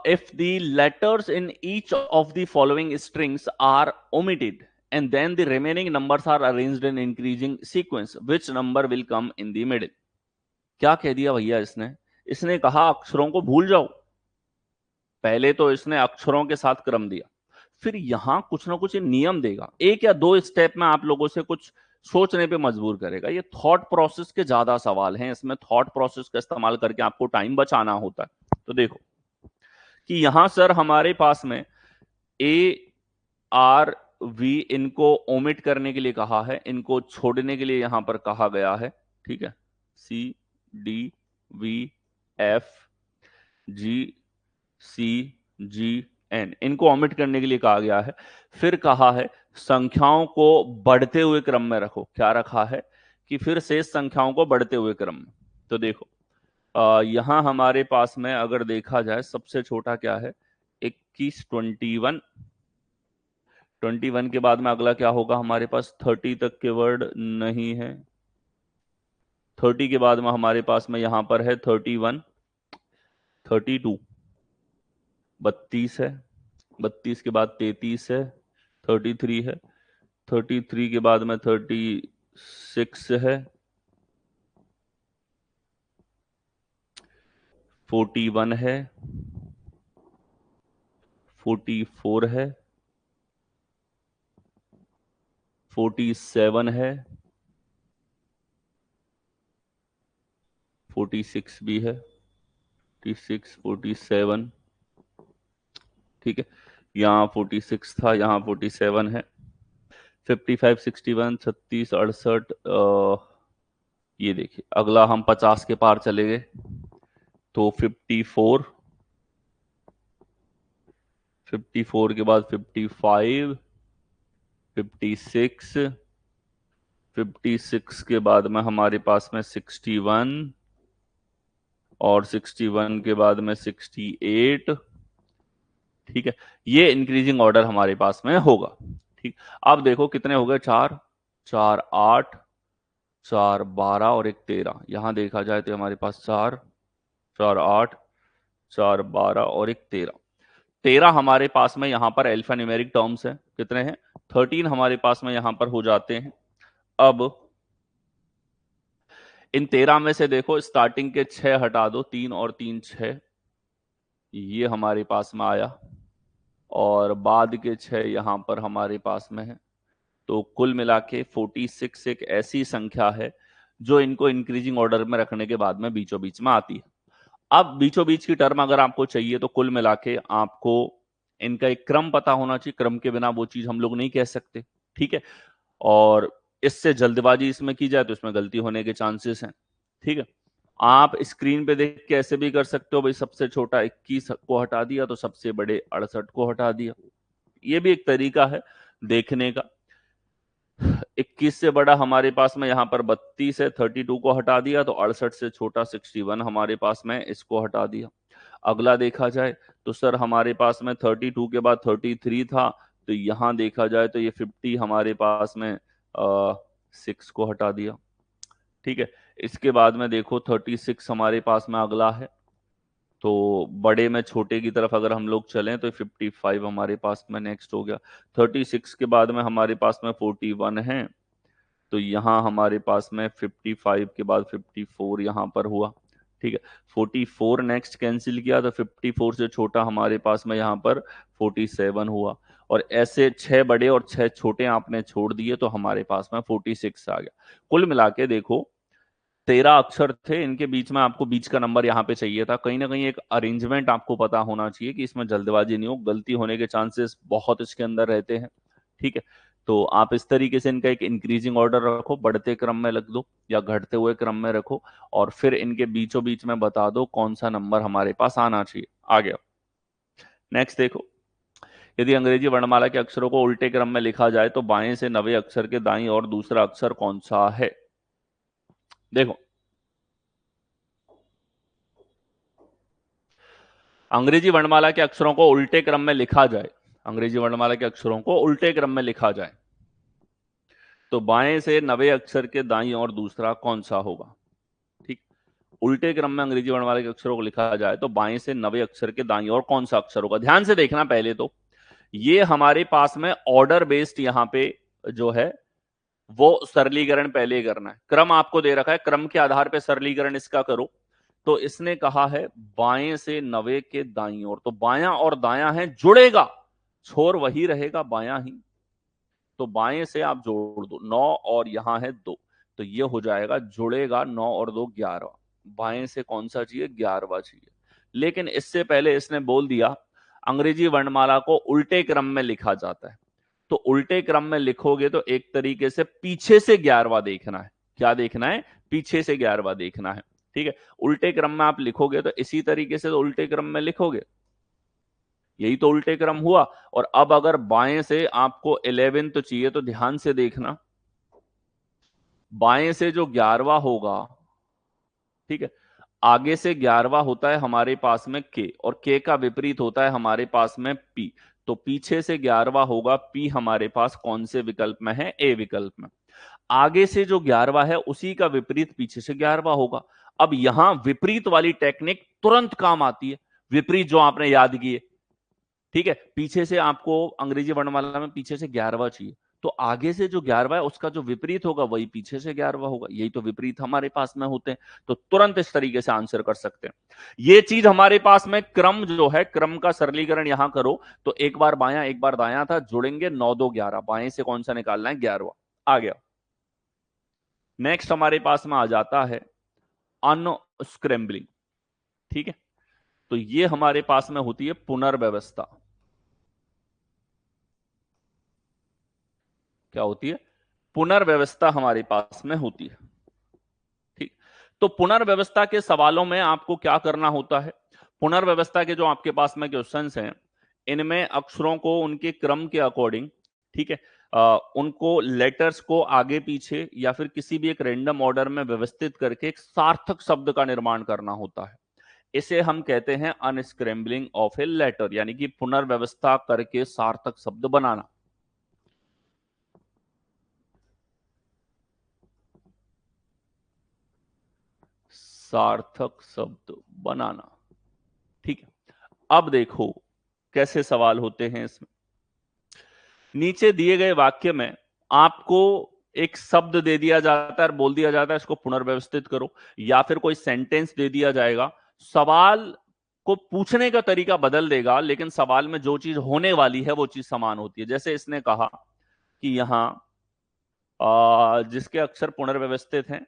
If the letters in each of the following strings are omitted and then the remaining numbers are arranged in increasing sequence, which number will come in the middle? क्या कह दिया भैया इसने? इसने कहा अक्षरों को भूल जाओ। पहले तो इसने अक्षरों के साथ क्रम दिया, फिर यहां कुछ ना कुछ नियम देगा। 1 या 2 स्टेप में आप लोगों से कुछ सोचने पे मजबूर करेगा। ये थॉट प्रोसेस के ज्यादा सवाल हैं, इसमें थॉट प्रोसेस का इस्तेमाल करके आपको टाइम बचाना होता है। तो देखो कि यहां सर हमारे पास में ए आर वी, इनको ओमिट करने के लिए कहा है, इनको छोड़ने के लिए यहां पर कहा गया है, ठीक है। C D V F G C G N, इनको ओमिट करने के लिए कहा गया है। फिर कहा है संख्याओं को बढ़ते हुए क्रम में रखो। क्या रखा है? कि फिर शेष संख्याओं को बढ़ते हुए क्रम में। तो देखो यहां हमारे पास में अगर देखा जाए, सबसे छोटा क्या है? 21, 21। 21 के बाद में अगला क्या होगा? हमारे पास 30 तक के वर्ड नहीं है। 30 के बाद में हमारे पास में यहां पर है 31, 32, 32 है। 32 के बाद 33 है, 33 है। 33 के बाद में 36 है, 41 है, 44 है, 47 है, 46 भी है, 46, 47, ठीक है। यहाँ 46 था, यहाँ 47 है। 55, 61, 36, 68। ये देखिए, अगला हम 50 के पार चले गए, तो 54, 54 के बाद 55, 56, 56 के बाद में हमारे पास में 61, और 61 के बाद में 68, ठीक है। ये इंक्रीजिंग ऑर्डर हमारे पास में होगा, ठीक। अब देखो कितने हो गए? 4, 4, 8, 4, 12 और एक 13। यहां देखा जाए तो हमारे पास 4, 4, 8, 4, 12 और एक 13। 13 हमारे पास में यहां पर अल्फा न्यूमेरिक टर्म्स है। कितने हैं? 13 हमारे पास में यहां पर हो जाते हैं। अब इन 13 में से देखो स्टार्टिंग के 6 हटा दो, 3 और 3 6, ये हमारे पास में आया, और बाद के 6 यहां पर हमारे पास में है। तो कुल मिला के 46 एक ऐसी संख्या है जो इनको इंक्रीजिंग ऑर्डर में रखने के बाद में बीचों बीच में आती है। अब बीचों बीच की टर्म अगर आपको चाहिए तो कुल मिला के आपको इनका एक क्रम पता होना चाहिए, क्रम के बिना वो चीज हम लोग नहीं कह सकते, ठीक है। और इससे जल्दबाजी इसमें की जाए तो इसमें गलती होने के चांसेस हैं, ठीक है। आप स्क्रीन पे देख के ऐसे भी कर सकते हो, भाई सबसे छोटा 21 को हटा दिया तो सबसे बड़े 68 को हटा दिया, ये भी एक तरीका है देखने का। 21 से बड़ा हमारे पास में यहाँ पर 32 है, 32 को हटा दिया तो 68 से छोटा 61 हमारे पास में, इसको हटा दिया। अगला देखा जाए तो सर हमारे पास में 32 के बाद 33 था, तो यहां देखा जाए तो ये 50 हमारे पास में 6 को हटा दिया, ठीक है। इसके बाद में देखो 36 हमारे पास में अगला है, तो बड़े में छोटे की तरफ अगर हम लोग चलें तो 55 हमारे पास में नेक्स्ट हो गया। 36 के बाद में हमारे पास में 41 है, तो यहाँ हमारे पास में 55 के बाद 54 यहाँ पर हुआ, ठीक है। 44 नेक्स्ट कैंसिल किया तो 54 से छोटा हमारे पास में यहाँ पर 47 हुआ, और ऐसे 6 बड़े और 6 छोटे आपने छोड़ दिए तो हमारे पास में 46 आ गया। कुल मिला के देखो 13 अक्षर थे, इनके बीच में आपको बीच का नंबर यहाँ पे चाहिए था। कहीं ना कहीं एक अरेंजमेंट आपको पता होना चाहिए कि इसमें जल्दबाजी नहीं हो, गलती होने के चांसेस बहुत इसके अंदर रहते हैं, ठीक है। तो आप इस तरीके से इनका एक इंक्रीजिंग ऑर्डर रखो, बढ़ते क्रम में रख दो या घटते हुए क्रम में रखो, और फिर इनके बीचों बीच में बता दो कौन सा नंबर हमारे पास आना चाहिए। आ गया। नेक्स्ट देखो, यदि अंग्रेजी वर्णमाला के अक्षरों को उल्टे क्रम में लिखा जाए तो बाएं से 90 अक्षर के दाईं और दूसरा अक्षर कौन सा है। देखो अंग्रेजी वर्णमाला के अक्षरों को उल्टे क्रम में लिखा जाए, अंग्रेजी वर्णमाला के अक्षरों को उल्टे क्रम में लिखा जाए तो बाएं से 90 अक्षर के दाईं और दूसरा कौन सा होगा, ठीक। उल्टे क्रम में अंग्रेजी वर्णमाला के अक्षरों को लिखा जाए तो बाएं से 90 अक्षर के दाईं और कौन सा अक्षर होगा। ध्यान से देखना, पहले तो ये हमारे पास में ऑर्डर बेस्ड यहाँ पे जो है वो सरलीकरण पहले करना है। क्रम आपको दे रखा है, क्रम के आधार पर सरलीकरण इसका करो। तो इसने कहा है बाएं से 90 के दाईं ओर, तो बायां और दायां है, जुड़ेगा, छोर वही रहेगा बायां ही, तो बाएं से आप जोड़ दो 9 और यहां है 2, तो ये हो जाएगा जुड़ेगा 9 और 2 11। बाएं से कौन सा चाहिए, 11वां चाहिए। लेकिन इससे पहले इसने बोल दिया अंग्रेजी वर्णमाला को उल्टे क्रम में लिखा जाता है, तो उल्टे क्रम में लिखोगे तो एक तरीके से पीछे से 11वां देखना है। क्या देखना है, पीछे से 11वां देखना है, ठीक है। उल्टे क्रम में आप लिखोगे तो इसी तरीके से तो उल्टे क्रम में लिखोगे, यही तो उल्टे क्रम हुआ। और अब अगर बाएं से आपको 11 तो चाहिए, तो ध्यान से देखना, बाएं से जो 11वां होगा, ठीक है, आगे से 11वां होता है हमारे पास में के, और के का विपरीत होता है हमारे पास में पी, तो पीछे से 11वां होगा पी हमारे पास कौन से विकल्प में है, ए विकल्प में। आगे से जो 11वां है उसी का विपरीत पीछे से 11वां होगा। अब यहां विपरीत वाली टेक्निक तुरंत काम आती है, विपरीत जो आपने याद किए, ठीक है। पीछे से आपको अंग्रेजी वर्णमाला में पीछे से 11वां चाहिए, तो आगे से जो 11वां है उसका जो विपरीत होगा वही पीछे से 11वां होगा, यही तो विपरीत हमारे पास में होते हैं। तो तुरंत इस तरीके से आंसर कर सकते हैं। ये चीज हमारे पास में क्रम जो है, क्रम का सरलीकरण यहां करो तो एक बार बायां एक बार दायां था, जुड़ेंगे 9 2 11, बाएं से कौन सा निकालना है, 11वां। आ गया। नेक्स्ट हमारे पास में आ जाता है अनस्क्रैम्बलिंग, ठीक है। तो ये हमारे पास में होती है पुनर्व्यवस्था। क्या होती है, पुनर्व्यवस्था हमारे पास में होती है, ठीक। तो पुनर्व्यवस्था के सवालों में आपको क्या करना होता है, पुनर्व्यवस्था के जो आपके पास में क्वेश्चंस हैं, इनमें अक्षरों को उनके क्रम के अकॉर्डिंग, ठीक है, उनको लेटर्स को आगे पीछे या फिर किसी भी एक रैंडम ऑर्डर में व्यवस्थित करके एक सार्थक शब्द का निर्माण करना होता है। इसे हम कहते हैं अनस्क्रैम्बलिंग ऑफ ए लेटर, यानी कि पुनर्व्यवस्था करके सार्थक शब्द बनाना। सार्थक शब्द बनाना, ठीक है। अब देखो कैसे सवाल होते हैं इसमें। नीचे दिए गए वाक्य में आपको एक शब्द दे दिया जाता है और बोल दिया जाता है इसको पुनर्व्यवस्थित करो, या फिर कोई सेंटेंस दे दिया जाएगा, सवाल को पूछने का तरीका बदल देगा, लेकिन सवाल में जो चीज होने वाली है वो चीज समान होती है। जैसे इसने कहा कि यहां जिसके अक्षर पुनर्व्यवस्थित हैं,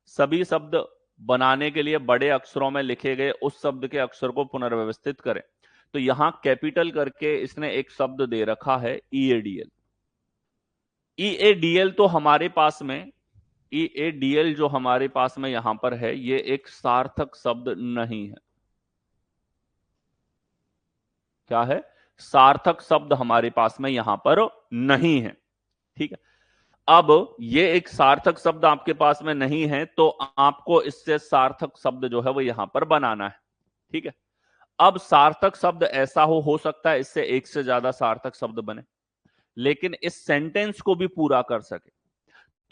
सभी शब्द बनाने के लिए बड़े अक्षरों में लिखे गए उस शब्द के अक्षर को पुनर्व्यवस्थित करें। तो यहां कैपिटल करके इसने एक शब्द दे रखा है ईएडीएल। ईएडीएल तो हमारे पास में, ईएडीएल जो हमारे पास में यहां पर है, ये एक सार्थक शब्द नहीं है। क्या है? सार्थक शब्द हमारे पास में यहां पर नहीं है। ठीक है, अब ये एक सार्थक शब्द आपके पास में नहीं है, तो आपको इससे सार्थक शब्द जो है वो यहां पर बनाना है। ठीक है, अब सार्थक शब्द ऐसा हो सकता है इससे एक से ज्यादा सार्थक शब्द बने, लेकिन इस सेंटेंस को भी पूरा कर सके।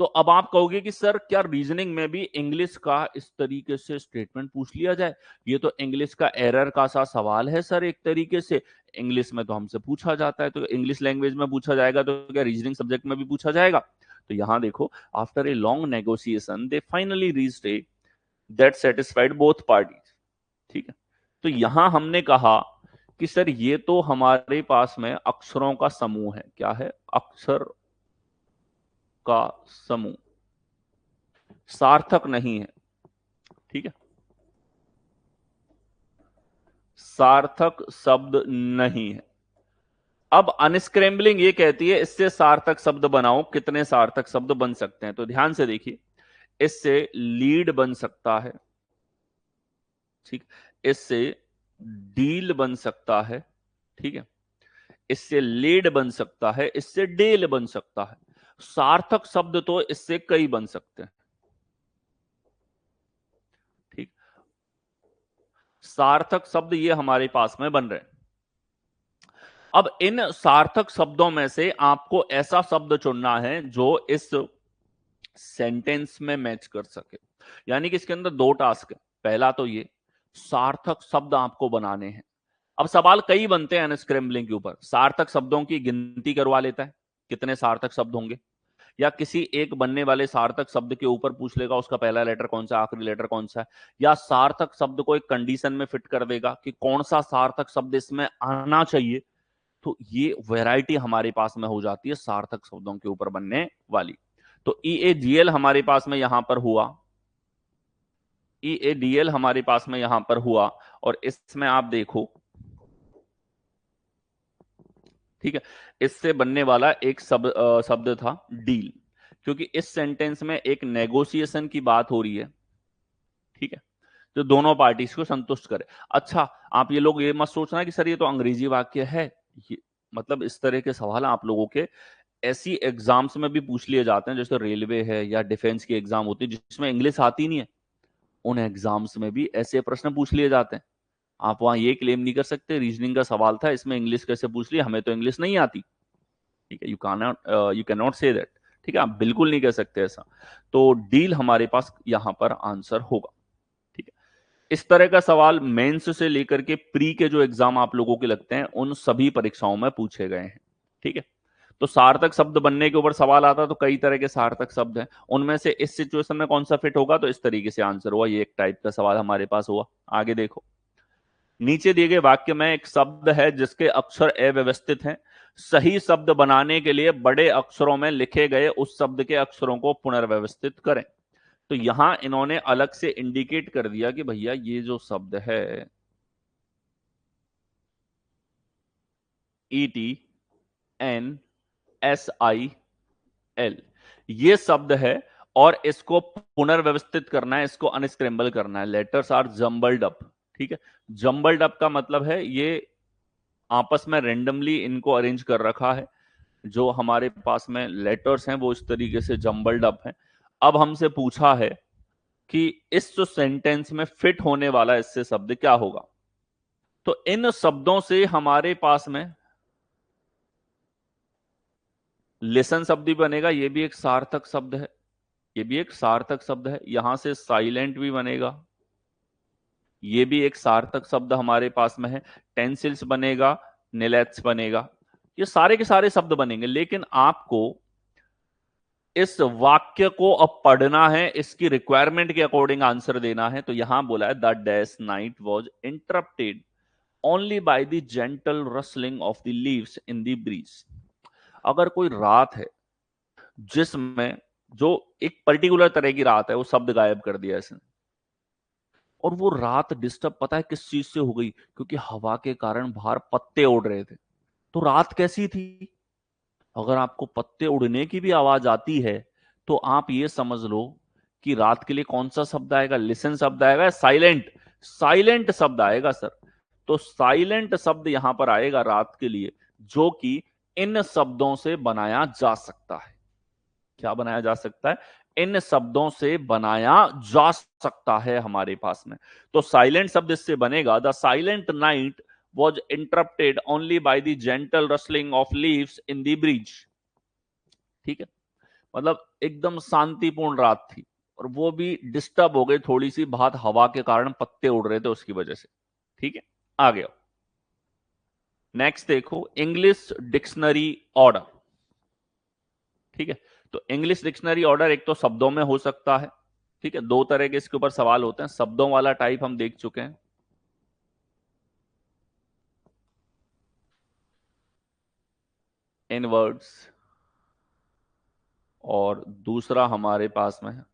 तो अब आप कहोगे कि सर क्या रीजनिंग में भी इंग्लिश का इस तरीके से स्टेटमेंट पूछ लिया जाए? ये तो इंग्लिश का एरर का सा सवाल है सर, एक तरीके से इंग्लिश में तो हमसे पूछा जाता है, तो इंग्लिश लैंग्वेज में पूछा जाएगा तो क्या रीजनिंग सब्जेक्ट में भी पूछा जाएगा? तो यहां देखो, after a long negotiation they finally reached A that satisfied both parties. ठीक है, तो यहां हमने कहा कि सर ये तो हमारे पास में अक्षरों का समूह है। क्या है? अक्षर का समूह, सार्थक नहीं है। ठीक है, सार्थक शब्द नहीं है। अब अनस्क्रैम्बलिंग ये कहती है इससे सार्थक शब्द बनाओ, कितने सार्थक शब्द बन सकते हैं? तो ध्यान से देखिए, इससे लीड बन सकता है, ठीक, इससे डील बन सकता है, ठीक है, इससे लेड बन सकता है, इससे डेल बन सकता है। सार्थक शब्द तो इससे कई बन सकते हैं। ठीक, सार्थक शब्द ये हमारे पास में बन रहे हैं। अब इन सार्थक शब्दों में से आपको ऐसा शब्द चुनना है जो इस सेंटेंस में मैच कर सके। यानी कि इसके अंदर दो टास्क है। पहला तो ये सार्थक शब्द आपको बनाने हैं। अब सवाल कई बनते हैं अनस्क्रैम्बलिंग के ऊपर। सार्थक शब्दों की गिनती करवा लेता है, कितने सार्थक शब्द होंगे, या किसी एक बनने वाले सार्थक शब्द के ऊपर पूछ लेगा उसका पहला लेटर कौन सा, आखिरी लेटर कौन सा है, या सार्थक शब्द को एक कंडीशन में फिट कर देगा कि कौन सा सार्थक शब्द इसमें आना चाहिए। तो ये वैरायटी हमारे पास में हो जाती है सार्थक शब्दों के ऊपर बनने वाली। तो ईएडीएल हमारे पास में यहां पर हुआ, ईएडीएल हमारे पास में यहां पर हुआ, और इसमें आप देखो, ठीक है, इससे बनने वाला एक शब्द था डील, क्योंकि इस सेंटेंस में एक नेगोशिएशन की बात हो रही है। ठीक है, जो दोनों पार्टीज को संतुष्ट करे। अच्छा, आप ये लोग ये मत सोचना कि सर ये तो अंग्रेजी वाक्य है। ये मतलब इस तरह के सवाल आप लोगों के ऐसी एग्जाम्स में भी पूछ लिए जाते हैं, जैसे रेलवे है या डिफेंस की एग्जाम होती है जिसमें इंग्लिश आती नहीं है, उन एग्जाम्स में भी ऐसे प्रश्न पूछ लिए जाते हैं। आप वहां ये क्लेम नहीं कर सकते रीजनिंग का सवाल था इसमें इंग्लिश कैसे पूछ लिया, हमें तो इंग्लिश नहीं आती। ठीक है, you can not say that. ठीक है, आप बिल्कुल नहीं कह सकते ऐसा। तो डील हमारे पास यहां पर आंसर होगा। ठीक है, इस तरह का सवाल मेंस से लेकर के प्री के जो एग्जाम आप लोगों के लगते हैं उन सभी परीक्षाओं में पूछे गए हैं। ठीक है, तो सार्थक शब्द बनने के ऊपर सवाल आता है, तो कई तरह के सार्थक शब्द हैं, उनमें से इस सिचुएशन में कौन सा फिट होगा, तो इस तरीके से आंसर हुआ। ये एक टाइप का सवाल हमारे पास हुआ। आगे देखो, नीचे दिए गए वाक्य में एक शब्द है जिसके अक्षर अव्यवस्थित हैं। सही शब्द बनाने के लिए बड़े अक्षरों में लिखे गए उस शब्द के अक्षरों को पुनर्व्यवस्थित करें। तो यहां इन्होंने अलग से इंडिकेट कर दिया कि भैया ये जो शब्द है ETNSIL, ये शब्द है और इसको पुनर्व्यवस्थित करना है, इसको अनस्क्रैम्बल करना है। Letters are jumbled up. ठीक है, जम्बल्ड अप का मतलब है ये आपस में रेंडमली इनको अरेंज कर रखा है। जो हमारे पास में लेटर्स हैं वो इस तरीके से जम्बल्ड अप हैं। अब हमसे पूछा है कि इस जो सेंटेंस में फिट होने वाला इससे शब्द क्या होगा। तो इन शब्दों से हमारे पास में लिसन शब्द भी बनेगा, ये भी एक सार्थक शब्द है, ये भी एक सार्थक शब्द है। यहां से साइलेंट भी बनेगा, ये भी एक सार्थक शब्द हमारे पास में है। टेंसिल्स बनेगा, निलेट्स बनेगा, ये सारे के सारे शब्द बनेंगे। लेकिन आपको इस वाक्य को अब पढ़ना है, इसकी रिक्वायरमेंट के अकॉर्डिंग आंसर देना है। तो यहां बोला है the dash night was interrupted only by the gentle rustling of the leaves in the breeze. अगर कोई रात है जिसमें जो एक पर्टिकुलर तरह की रात है, वो शब्द गायब कर दिया इसने, और वो रात डिस्टर्ब पता है किस चीज से हो गई? क्योंकि हवा के कारण बाहर पत्ते उड़ रहे थे। तो रात कैसी थी? अगर आपको पत्ते उड़ने की भी आवाज आती है तो आप ये समझ लो कि रात के लिए कौन सा शब्द आएगा? लिसन शब्द आएगा, साइलेंट? साइलेंट शब्द आएगा सर। तो साइलेंट शब्द यहां पर आएगा रात के लिए, जो कि इन शब्दों से बनाया जा सकता है। क्या बनाया जा सकता है? इन शब्दों से बनाया जा सकता है हमारे पास में। तो साइलेंट शब्द इससे बनेगा, the silent night was interrupted only by the gentle rustling of leaves in the bridge. ठीक है, मतलब एकदम शांतिपूर्ण रात थी, और वो भी डिस्टर्ब हो गई थोड़ी सी, बहुत हवा के कारण पत्ते उड़ रहे थे उसकी वजह से। ठीक है, आ गया। नेक्स्ट देखो, इंग्लिश डिक्शनरी ऑर्डर। ठीक है, तो इंग्लिश डिक्शनरी ऑर्डर एक तो शब्दों में हो सकता है। ठीक है, दो तरह के इसके ऊपर सवाल होते हैं। शब्दों वाला टाइप हम देख चुके हैं, इन वर्ड्स, और दूसरा हमारे पास में है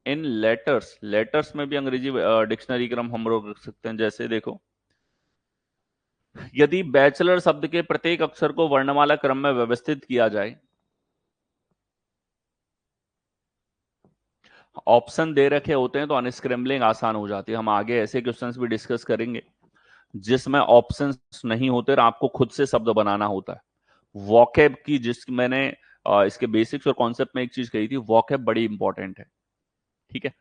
इन लेटर्स। लेटर्स में भी अंग्रेजी डिक्शनरी क्रम हम लोग रख सकते हैं। जैसे देखो, यदि बैचलर शब्द के प्रत्येक अक्षर को वर्णमाला क्रम में व्यवस्थित किया जाए, ऑप्शन दे रखे होते हैं तो अनस्क्रैम्बलिंग आसान हो जाती है। हम आगे ऐसे क्वेश्चंस भी डिस्कस करेंगे जिसमें ऑप्शंस नहीं होते और आपको खुद से शब्द बनाना होता है। वॉकेब की, जिस मैंने इसके बेसिक्स और कॉन्सेप्ट में एक चीज कही थी, वॉकेब बड़ी इंपॉर्टेंट है। ठीक है,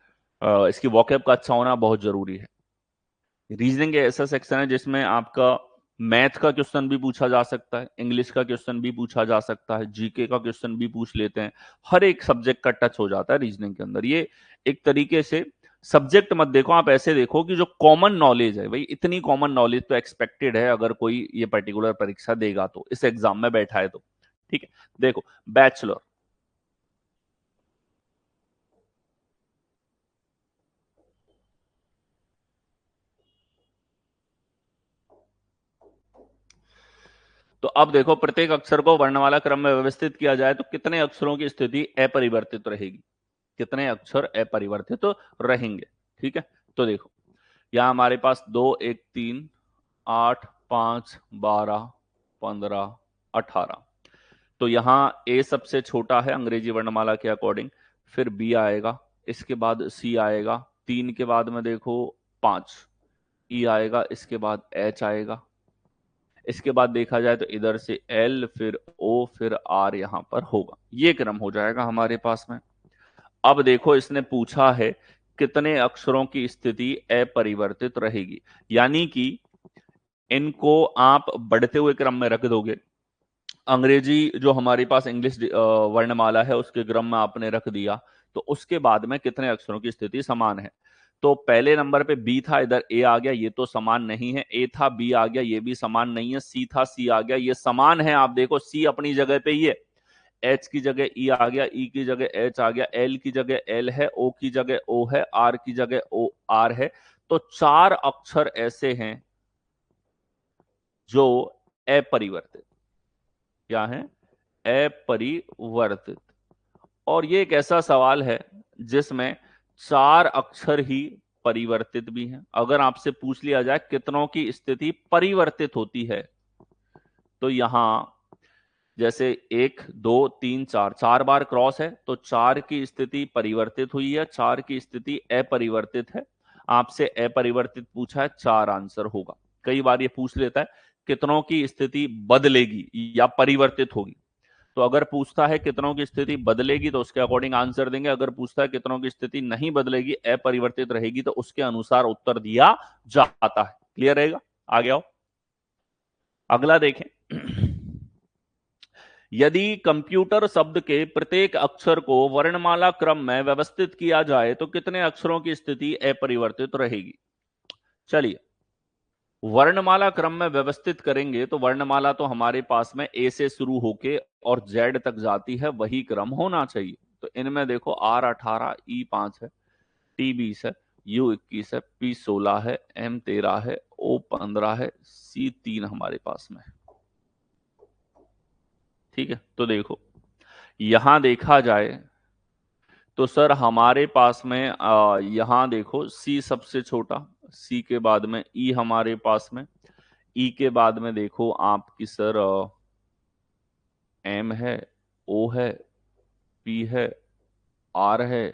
इसकी वॉकेब का अच्छा होना बहुत जरूरी है। रीजनिंग ऐसा सेक्शन है जिसमें आपका मैथ का क्वेश्चन भी पूछा जा सकता है, इंग्लिश का क्वेश्चन भी पूछा जा सकता है, जीके का क्वेश्चन भी पूछ लेते हैं। हर एक सब्जेक्ट का टच हो जाता है रीजनिंग के अंदर। ये एक तरीके से सब्जेक्ट मत देखो आप, ऐसे देखो कि जो कॉमन नॉलेज है, भाई इतनी कॉमन नॉलेज तो एक्सपेक्टेड है अगर कोई ये पर्टिकुलर परीक्षा देगा तो, इस एग्जाम में बैठा है तो। ठीक है, देखो बैचलर, तो अब देखो प्रत्येक अक्षर को वर्णमाला क्रम में व्यवस्थित किया जाए तो कितने अक्षरों की स्थिति अपरिवर्तित रहेगी? कितने अक्षर अपरिवर्तित तो रहेंगे? ठीक है, तो देखो यहां हमारे पास 2, 1, 3, 8, 5, 12, 15, 18। तो यहां ए सबसे छोटा है अंग्रेजी वर्णमाला के अकॉर्डिंग, फिर बी आएगा, इसके बाद सी आएगा, 3 के बाद में देखो 5, ई आएगा, इसके बाद एच आएगा, इसके बाद देखा जाए तो इधर से एल, फिर ओ, फिर आर यहां पर होगा। ये क्रम हो जाएगा हमारे पास में। अब देखो इसने पूछा है कितने अक्षरों की स्थिति अपरिवर्तित रहेगी, यानी कि इनको आप बढ़ते हुए क्रम में रख दोगे। अंग्रेजी जो हमारे पास इंग्लिश वर्णमाला है उसके क्रम में आपने रख दिया, तो उसके बाद में कितने अक्षरों की स्थिति समान है? तो पहले नंबर पे बी था, इधर ए आ गया, ये तो समान नहीं है। ए था, बी आ गया, ये भी समान नहीं है। सी था, सी आ गया, ये समान है। आप देखो सी अपनी जगह पे ही है, एच की जगह ई आ गया, ई की जगह एच आ गया, एल की जगह एल है, ओ की जगह ओ है, आर की जगह ओ आर है। तो 4 अक्षर ऐसे हैं जो अपरिवर्तित, क्या है? अपरिवर्तित। और ये एक ऐसा सवाल है जिसमें 4 अक्षर ही परिवर्तित भी हैं। अगर आपसे पूछ लिया जाए कितनों की स्थिति परिवर्तित होती है, तो यहां जैसे 1, 2, 3, 4, 4 बार क्रॉस है, तो 4 की स्थिति परिवर्तित हुई है, 4 की स्थिति अपरिवर्तित है। आपसे अपरिवर्तित पूछा है, 4 आंसर होगा। कई बार ये पूछ लेता है कितनों की स्थिति बदलेगी या परिवर्तित होगी। तो अगर पूछता है कितनों की स्थिति बदलेगी तो उसके अकॉर्डिंग आंसर देंगे, अगर पूछता है कितनों की स्थिति नहीं बदलेगी, अपरिवर्तित रहेगी, तो उसके अनुसार उत्तर दिया जाता है। क्लियर रहेगा? आ गया हो? अगला देखें, यदि कंप्यूटर शब्द के प्रत्येक अक्षर को वर्णमाला क्रम में व्यवस्थित किया जाए तो कितने अक्षरों की स्थिति अपरिवर्तित रहेगी? चलिए वर्णमाला क्रम में व्यवस्थित करेंगे तो वर्णमाला तो हमारे पास में ए से शुरू होके और जेड तक जाती है, वही क्रम होना चाहिए। तो इनमें देखो R18 E5 है, T20 है, U21 है, P16 है, M13 है, O15 है, C3 हमारे पास में है। ठीक है, तो देखो यहां देखा जाए तो सर हमारे पास में यहां देखो सी सबसे छोटा, सी के बाद में ई हमारे पास में, ई के बाद में देखो आपकी सर एम है, ओ है, पी है, आर है,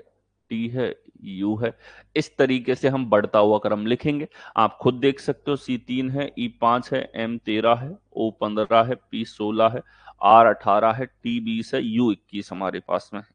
टी है, यू है। इस तरीके से हम बढ़ता हुआ क्रम लिखेंगे। आप खुद देख सकते हो, C3 है, E5 है, M13 है, O15 है, P16 है, R18 है, T20 है, U21 हमारे पास में है।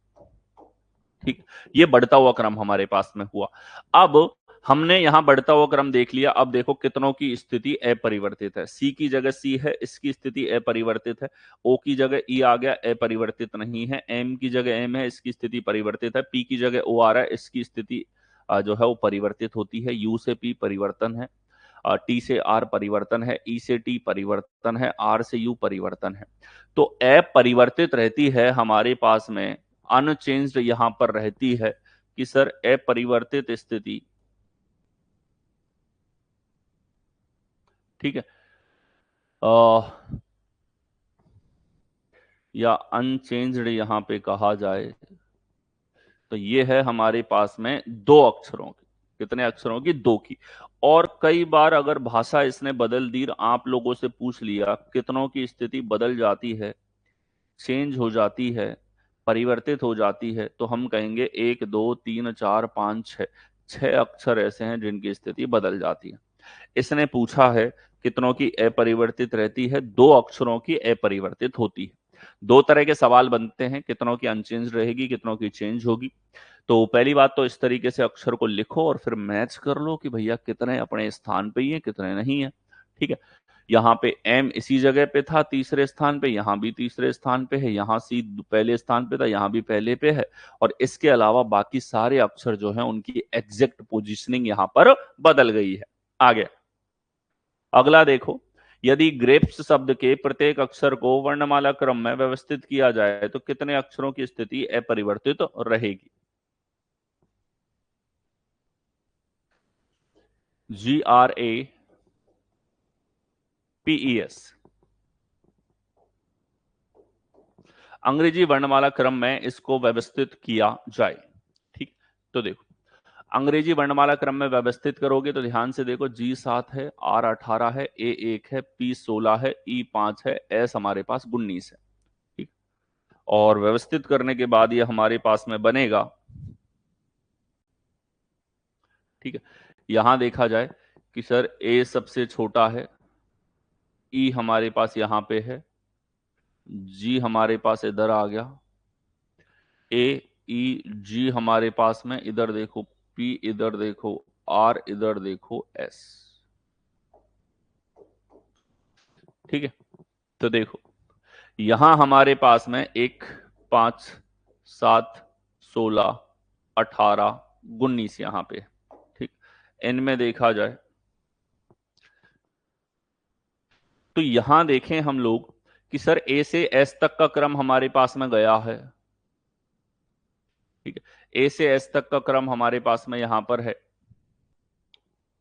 ठीक, ये बढ़ता हुआ क्रम हमारे पास में हुआ। अब हमने यहां बढ़ता हुआ क्रम देख लिया। अब देखो कितनों की स्थिति अपरिवर्तित है। सी की जगह सी है, इसकी स्थिति अपरिवर्तित है। ओ की जगह ई आ गया, अपरिवर्तित नहीं है। एम की जगह एम है, इसकी स्थिति परिवर्तित है। पी की जगह ओ आ रहा है, इसकी स्थिति जो है वो परिवर्तित होती है। यू से पी परिवर्तन है, टी से आर परिवर्तन है, ई से टी परिवर्तन है, आर से यू परिवर्तन है। तो अपरिवर्तित रहती है हमारे पास में, अनचेंज्ड यहां पर रहती है कि सर अपरिवर्तित स्थिति। ठीक है, या अनचेंज्ड यहां पे कहा जाए तो ये है हमारे पास में दो अक्षरों की। कितने अक्षरों की? दो की। और कई बार अगर भाषा इसने बदल दी, आप लोगों से पूछ लिया कितनों की स्थिति बदल जाती है, चेंज हो जाती है, परिवर्तित हो जाती है, तो हम कहेंगे 1 2 3 4 5 6। 6 अक्षर ऐसे हैं जिनकी स्थिति बदल जाती है। इसने पूछा है कितनों की अपरिवर्तित रहती है, दो अक्षरों की अपरिवर्तित होती है। दो तरह के सवाल बनते हैं, कितनों की अनचेंज रहेगी, कितनों की चेंज होगी। तो पहली बात तो इस तरीके से अक्षर को लिखो और फिर मैच कर लो कि भैया कितने अपने स्थान पे ही है, कितने नहीं है। ठीक है, यहाँ पे एम इसी जगह पे था तीसरे स्थान पे, यहाँ भी तीसरे स्थान पे है, यहाँ सी पहले स्थान पे था, यहाँ भी पहले पे है। और इसके अलावा बाकी सारे अक्षर जो है उनकी एग्जैक्ट पोजीशनिंग यहाँ पर बदल गई है। आगे अगला देखो, यदि ग्रेप्स शब्द के प्रत्येक अक्षर को वर्णमाला क्रम में व्यवस्थित किया जाए तो कितने अक्षरों की स्थिति अपरिवर्तित रहेगी? GRAPES, अंग्रेजी वर्णमाला क्रम में इसको व्यवस्थित किया जाए। ठीक, तो देखो अंग्रेजी वर्णमाला क्रम में व्यवस्थित करोगे तो ध्यान से देखो, G7 है, R18 है, A1 है, P16 है, E5 है, S हमारे पास 19 है। ठीक, और व्यवस्थित करने के बाद ये हमारे पास में बनेगा। ठीक है, यहां देखा जाए कि सर ए सबसे छोटा है, ई हमारे पास यहां पे है, जी हमारे पास इधर आ गया, ए ई जी हमारे पास में इधर देखो, पी इधर देखो, आर इधर देखो, एस। ठीक है, तो देखो यहां हमारे पास में 1 5 7 16 18 19 यहां पे। ठीक, इनमें देखा जाए तो यहां देखें हम लोग कि सर ए से एस तक का क्रम हमारे पास में गया है। ठीक है, ए से एस तक का क्रम हमारे पास में यहां पर है।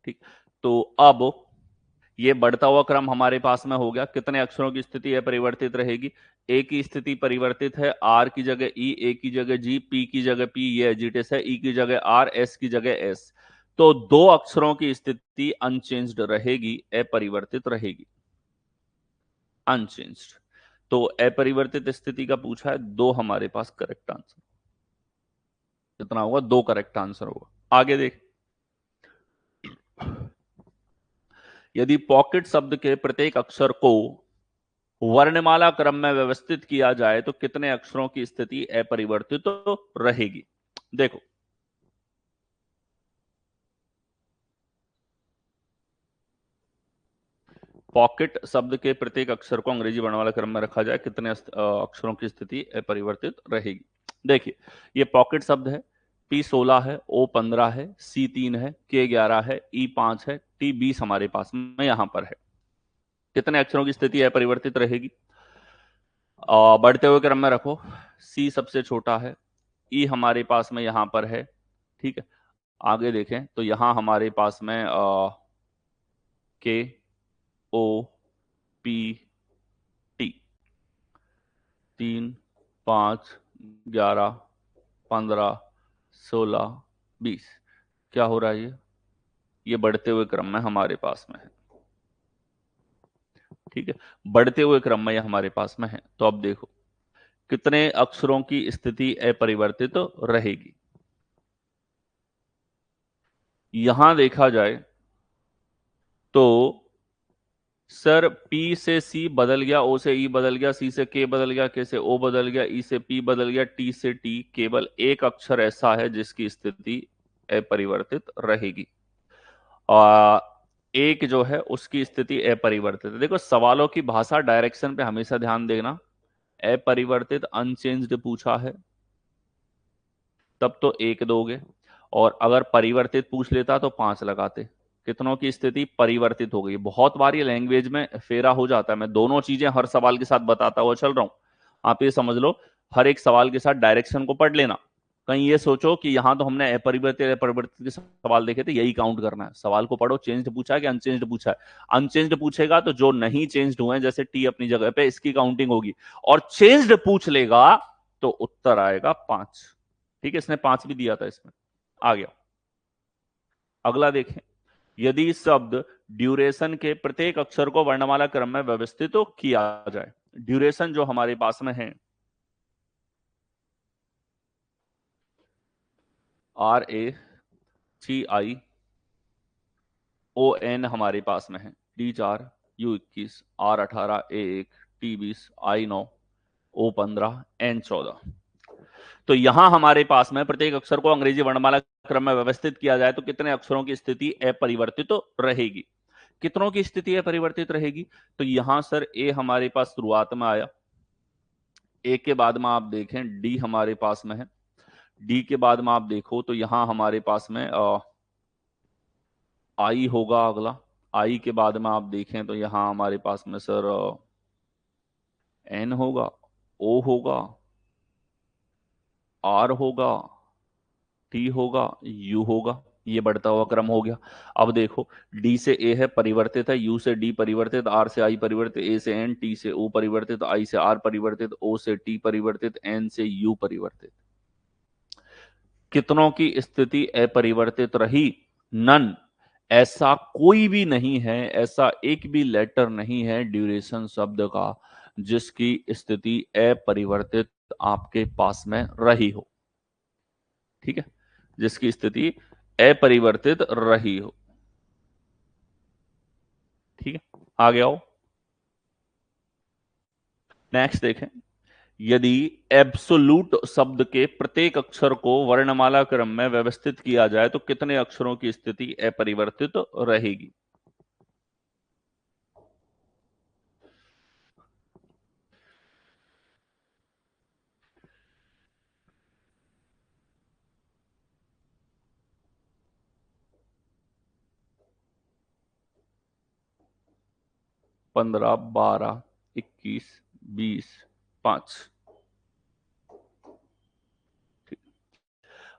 ठीक, तो अब ये बढ़ता हुआ क्रम हमारे पास में हो गया। कितने अक्षरों की स्थिति अपरिवर्तित रहेगी? ए की स्थिति परिवर्तित है, आर की जगह ई, ए की जगह जी, पी की जगह पी, ये एजिटेस है, ई की जगह आर, एस की जगह एस। तो दो अक्षरों की स्थिति अनचेंज्ड रहेगी, अपरिवर्तित रहेगी, अनचेंज्ड। तो अपरिवर्तित स्थिति का पूछा है, दो हमारे पास करेक्ट आंसर। कितना होगा? दो करेक्ट आंसर होगा। आगे देख, यदि पॉकेट शब्द के प्रत्येक अक्षर को वर्णमाला क्रम में व्यवस्थित किया जाए तो कितने अक्षरों की स्थिति अपरिवर्तित तो रहेगी? देखो पॉकेट शब्द के प्रत्येक अक्षर को अंग्रेजी वर्णमाला क्रम में रखा जाए, कितने अक्षरों की स्थिति अपरिवर्तित रहेगी? देखिए ये पॉकेट शब्द है, P16 है, O15 है, C3 है, K11 है, E5 है, T20 हमारे पास में यहां पर है। कितने अक्षरों की स्थिति अपरिवर्तित रहेगी? बढ़ते हुए क्रम में रखो। C सबसे छोटा है, E हमारे पास में यहां पर है, ठीक है। आगे देखें तो यहां हमारे पास में KOPT 3, 5, 11, 15, 16, 20। क्या हो रहा है ये बढ़ते हुए क्रम में हमारे पास में है, ठीक है। बढ़ते हुए क्रम में ये हमारे पास में है। तो अब देखो कितने अक्षरों की स्थिति अपरिवर्तित तो रहेगी। यहां देखा जाए तो सर P से C बदल गया, O से E बदल गया, C से K बदल गया, K से O बदल गया, E से P बदल गया, T से T। केवल एक अक्षर ऐसा है जिसकी स्थिति अपरिवर्तित रहेगी। आ, एक जो है उसकी स्थिति अपरिवर्तित है। देखो सवालों की भाषा डायरेक्शन पे हमेशा ध्यान देना। अपरिवर्तित अनचेंज्ड पूछा है तब तो एक दोगे, और अगर परिवर्तित पूछ लेता तो 5 लगाते। कितनों की स्थिति परिवर्तित हो गई। बहुत बार ये लैंग्वेज में फेरा हो जाता है। मैं दोनों चीजें हर सवाल के साथ बताता हुआ चल रहा हूं, आप ये समझ लो। हर एक सवाल के साथ डायरेक्शन को पढ़ लेना। कहीं ये सोचो कि यहां तो हमने अपरिवर्तित अपरिवर्तित के सवाल देखे थे, यही काउंट करना है। सवाल को पढ़ो, चेंज्ड पूछा है कि अनचेंज्ड पूछा है। अनचेंज्ड पूछेगा तो जो नहीं चेंज्ड हुए हैं, जैसे टी अपनी जगह पे, इसकी काउंटिंग होगी। और चेंज्ड पूछ लेगा तो उत्तर आएगा 5। ठीक है, इसने 5 भी दिया था इसमें। आ गया। अगला देखें। यदि शब्द ड्यूरेशन के प्रत्येक अक्षर को वर्णमाला क्रम में व्यवस्थित तो किया जाए। ड्यूरेशन जो हमारे पास में है, RACION हमारे पास में है। D4, U21, R18, A1, T20, I9, O15, N14। तो यहां हमारे पास में प्रत्येक अक्षर को अंग्रेजी वर्णमाला क्रम में व्यवस्थित किया जाए तो कितने अक्षरों की स्थिति अपरिवर्तित तो रहेगी। कितनों की स्थिति अपरिवर्तित रहेगी? तो यहां सर ए हमारे पास शुरुआत में आया, ए के बाद में आप देखें डी हमारे पास में है, डी के बाद में आप देखो तो यहां हमारे पास में आई होगा अगला। आई के बाद में आप देखें तो यहां हमारे पास में सर एन होगा, ओ होगा, आर होगा, टी होगा, यू होगा। ये बढ़ता हुआ क्रम हो गया। अब देखो डी से ए है, परिवर्तित है। यू से डी परिवर्तित, आर से आई परिवर्तित, ए से एन, टी से ओ परिवर्तित, आई से आर परिवर्तित, ओ से टी परिवर्तित, एन से यू परिवर्तित। कितनों की स्थिति अपरिवर्तित रही? नन। ऐसा कोई भी नहीं है, ऐसा एक भी लेटर नहीं है ड्यूरेशन शब्द का जिसकी स्थिति अपरिवर्तित आपके पास में रही हो। ठीक है, जिसकी स्थिति अपरिवर्तित रही हो। ठीक है, आगे आओ। नेक्स्ट देखें। यदि एब्सोल्यूट शब्द के प्रत्येक अक्षर को वर्णमाला क्रम में व्यवस्थित किया जाए तो कितने अक्षरों की स्थिति अपरिवर्तित रहेगी? पंद्रह, 12, 21, 20, 5।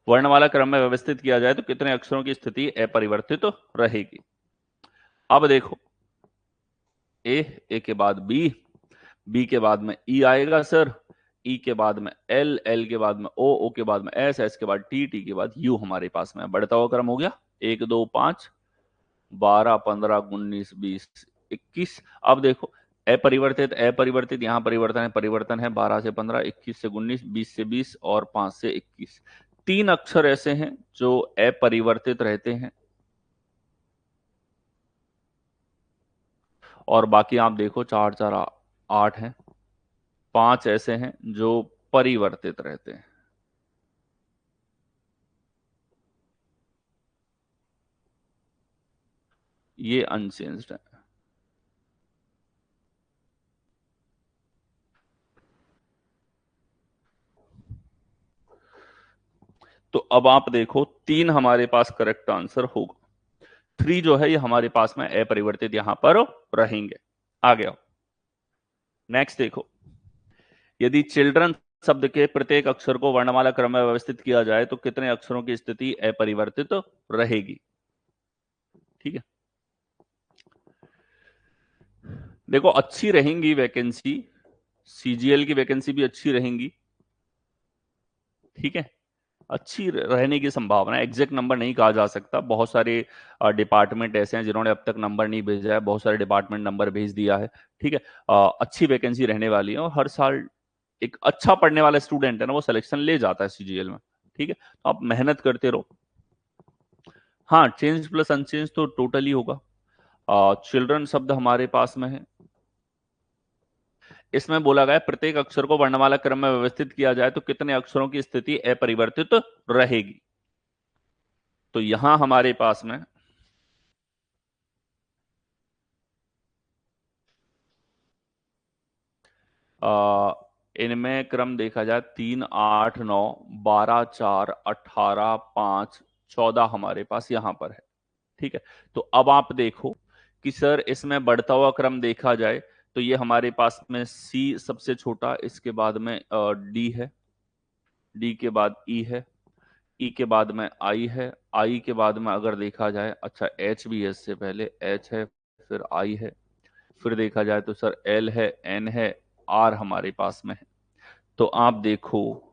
वर्णमाला क्रम में व्यवस्थित किया जाए तो कितने अक्षरों की स्थिति अपरिवर्तित रहेगी? अब देखो, ए के बाद बी के बाद में ई आएगा सर, ई के बाद में एल के बाद में ओ के बाद में एस के बाद टी के बाद यू हमारे पास में बढ़ता हुआ क्रम हो गया। 1, 2, 5, 12, 15, 19, 20, 21। अब देखो अपरिवर्तित अपरिवर्तित, यहां परिवर्तन है 12 से 15, 21 से 19, 20 से 20 और 5 से 21। 3 अक्षर ऐसे हैं जो अपरिवर्तित रहते हैं और बाकी आप देखो 4, 4, 8 हैं। 5 ऐसे हैं जो परिवर्तित रहते हैं। ये अनचेंज्ड है। तो अब आप देखो 3 हमारे पास करेक्ट आंसर होगा। 3 जो है ये हमारे पास में अपरिवर्तित यहां पर रहेंगे। आ गया। नेक्स्ट देखो, यदि चिल्ड्रन शब्द के प्रत्येक अक्षर को वर्णमाला क्रम में व्यवस्थित किया जाए तो कितने अक्षरों की स्थिति अपरिवर्तित रहेगी? ठीक है, देखो अच्छी रहेंगी वैकेंसी, सीजीएल की वैकेंसी भी अच्छी रहेंगी। ठीक है, अच्छी रहने की संभावना है, एग्जैक्ट नंबर नहीं कहा जा सकता। बहुत सारे डिपार्टमेंट ऐसे हैं जिन्होंने अब तक नंबर नहीं भेजा है, बहुत सारे डिपार्टमेंट नंबर भेज दिया है। ठीक है, अच्छी वैकेंसी रहने वाली है और हर साल एक अच्छा पढ़ने वाला स्टूडेंट है ना वो सिलेक्शन ले जाता है सीजीएल में। ठीक है, तो आप मेहनत करते रहो। हाँ, चेंज प्लस अनचेंज तो टोटली होगा। चिल्ड्रन शब्द हमारे पास में है, इसमें बोला गया प्रत्येक अक्षर को वर्णमाला क्रम में व्यवस्थित किया जाए तो कितने अक्षरों की स्थिति अपरिवर्तित रहेगी? तो यहां हमारे पास में इनमें क्रम देखा जाए 3, 8, 9, 12, 4, 18, 5, 14 हमारे पास यहां पर है। ठीक है, तो अब आप देखो कि सर इसमें बढ़ता हुआ क्रम देखा जाए तो ये हमारे पास में सी सबसे छोटा, इसके बाद में डी है, डी के बाद ई है, ई के बाद में आई है, आई के बाद में अगर देखा जाए, अच्छा एच भी है, इससे पहले एच है, फिर आई है, फिर देखा जाए तो सर एल है, एन है, आर हमारे पास में है। तो आप देखो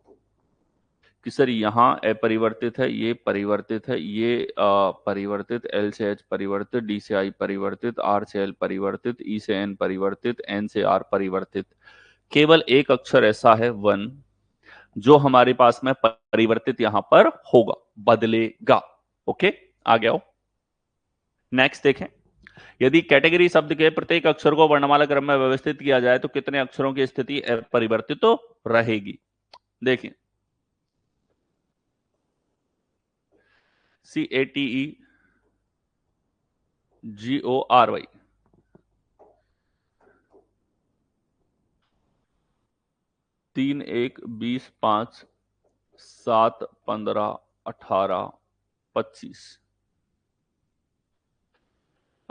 कि सर यहाँ अपरिवर्तित है, ये परिवर्तित है, ये परिवर्तित, एल से एच परिवर्तित, डी से आई परिवर्तित, आर से एल परिवर्तित, ई से एन परिवर्तित, एन से आर परिवर्तित। केवल एक अक्षर ऐसा है वन जो हमारे पास में परिवर्तित यहां पर होगा, बदलेगा। ओके, आ गया हो। नेक्स्ट देखें, यदि कैटेगरी शब्द के प्रत्येक अक्षर को वर्णमाला क्रम में व्यवस्थित किया जाए तो कितने अक्षरों की स्थिति परिवर्तित तो रहेगी? देखिए, CATEGORY, 3, 1, 20, 5, 7, 15, 18, 25।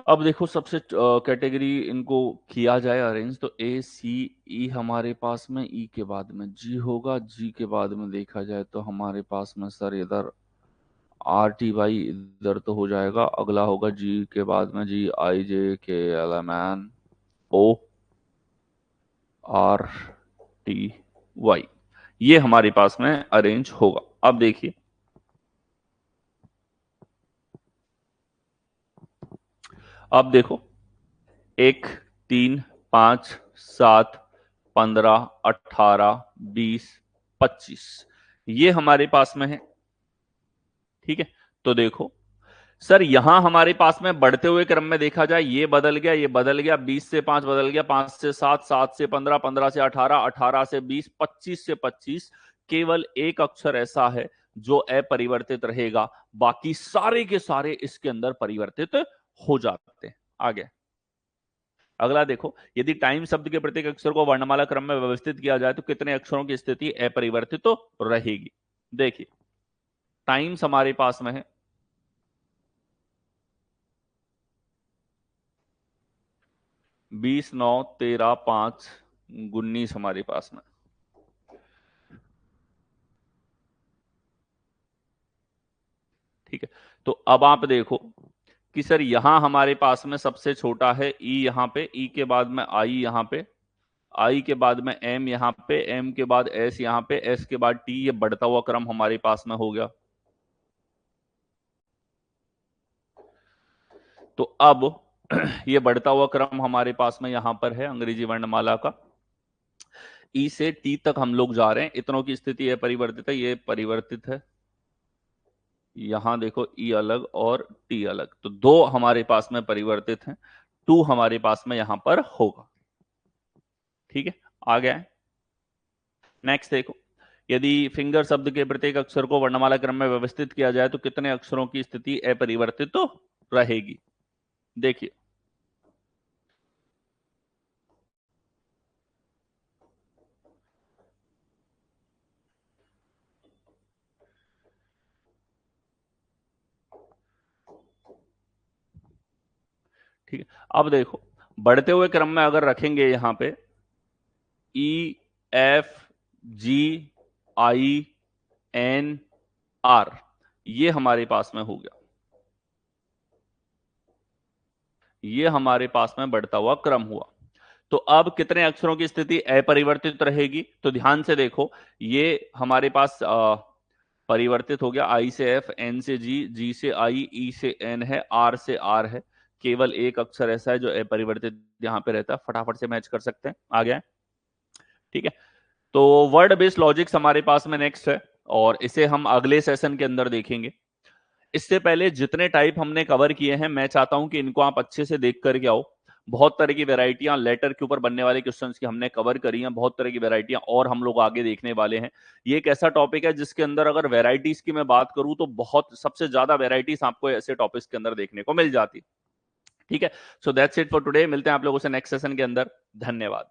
अब देखो सबसे कैटेगरी इनको किया जाए अरेंज तो A, C, E हमारे पास में, ई के बाद में जी होगा, जी के बाद में देखा जाए तो हमारे पास में सर इधर RTY इधर तो हो जाएगा, अगला होगा जी के बाद में GIJKLMN ORTY, ये हमारे पास में अरेंज होगा। अब देखिए, अब देखो 1, 3, 5, 7, 15, 18, 20, 25 ये हमारे पास में है। ठीक है, तो देखो सर यहां हमारे पास में बढ़ते हुए क्रम में देखा जाए, ये बदल गया, ये बदल गया, 20 से 5 बदल गया, 5 से 7, 7 से 15, 15 से 18, 18 से 20, 25 से 25। केवल एक अक्षर ऐसा है जो अपरिवर्तित रहेगा, बाकी सारे के सारे इसके अंदर परिवर्तित हो जाते हैं। आगे अगला देखो, यदि टाइम शब्द के प्रत्येक अक्षर को वर्णमाला क्रम में व्यवस्थित किया जाए तो कितने अक्षरों की स्थिति अपरिवर्तित तो रहेगी? देखिए, टाइम्स हमारे पास में है, 20, 9, 13, 5, 19 हमारे पास में। ठीक है, तो अब आप देखो कि सर यहां हमारे पास में सबसे छोटा है ई, यहां पे ई के बाद में आई, यहां पे आई के बाद में एम, यहां पे एम के बाद एस, यहां पे एस के बाद टी, ये बढ़ता हुआ क्रम हमारे पास में हो गया। तो अब ये बढ़ता हुआ क्रम हमारे पास में यहां पर है अंग्रेजी वर्णमाला का, ई से टी तक हम लोग जा रहे हैं, इतनों की स्थिति है परिवर्तित है, ये परिवर्तित है। यहां देखो ई अलग और टी अलग, तो दो हमारे पास में परिवर्तित हैं, टू हमारे पास में यहां पर होगा। ठीक है, आ गया है। नेक्स्ट देखो, यदि फिंगर शब्द के प्रत्येक अक्षर को वर्णमाला क्रम में व्यवस्थित किया जाए तो कितने अक्षरों की स्थिति अपरिवर्तित तो रहेगी? देखिए, ठीक है, अब देखो बढ़ते हुए क्रम में अगर रखेंगे यहां पे E F G I N R, ये हमारे पास में हो गया, ये हमारे पास में बढ़ता हुआ क्रम हुआ। तो अब कितने अक्षरों की स्थिति अपरिवर्तित रहेगी? तो ध्यान से देखो, ये हमारे पास परिवर्तित हो गया, आई से एफ, एन से जी, जी से आई, ई से एन है, आर से आर है। केवल एक अक्षर ऐसा है जो अपरिवर्तित यहां पे रहता है, फटाफट से मैच कर सकते हैं, आ गया है? ठीक है, तो वर्ड बेस्ड लॉजिक्स हमारे पास में नेक्स्ट है, और इसे हम अगले सेशन के अंदर देखेंगे। इससे पहले जितने टाइप हमने कवर किए हैं, मैं चाहता हूं कि इनको आप अच्छे से देख करके आओ। बहुत तरह की वेराइटियां लेटर के ऊपर बनने वाले क्वेश्चंस की हमने कवर करी हैं, बहुत तरह की वेराइटियां और हम लोग आगे देखने वाले हैं। ये एक ऐसा टॉपिक है जिसके अंदर अगर वेराइटीज की मैं बात करूं तो बहुत सबसे ज्यादा वेराइटीज आपको ऐसे टॉपिक्स के अंदर देखने को मिल जाती। ठीक है, so that's it for today, मिलते हैं आप लोगों से नेक्स्ट सेशन के अंदर। धन्यवाद।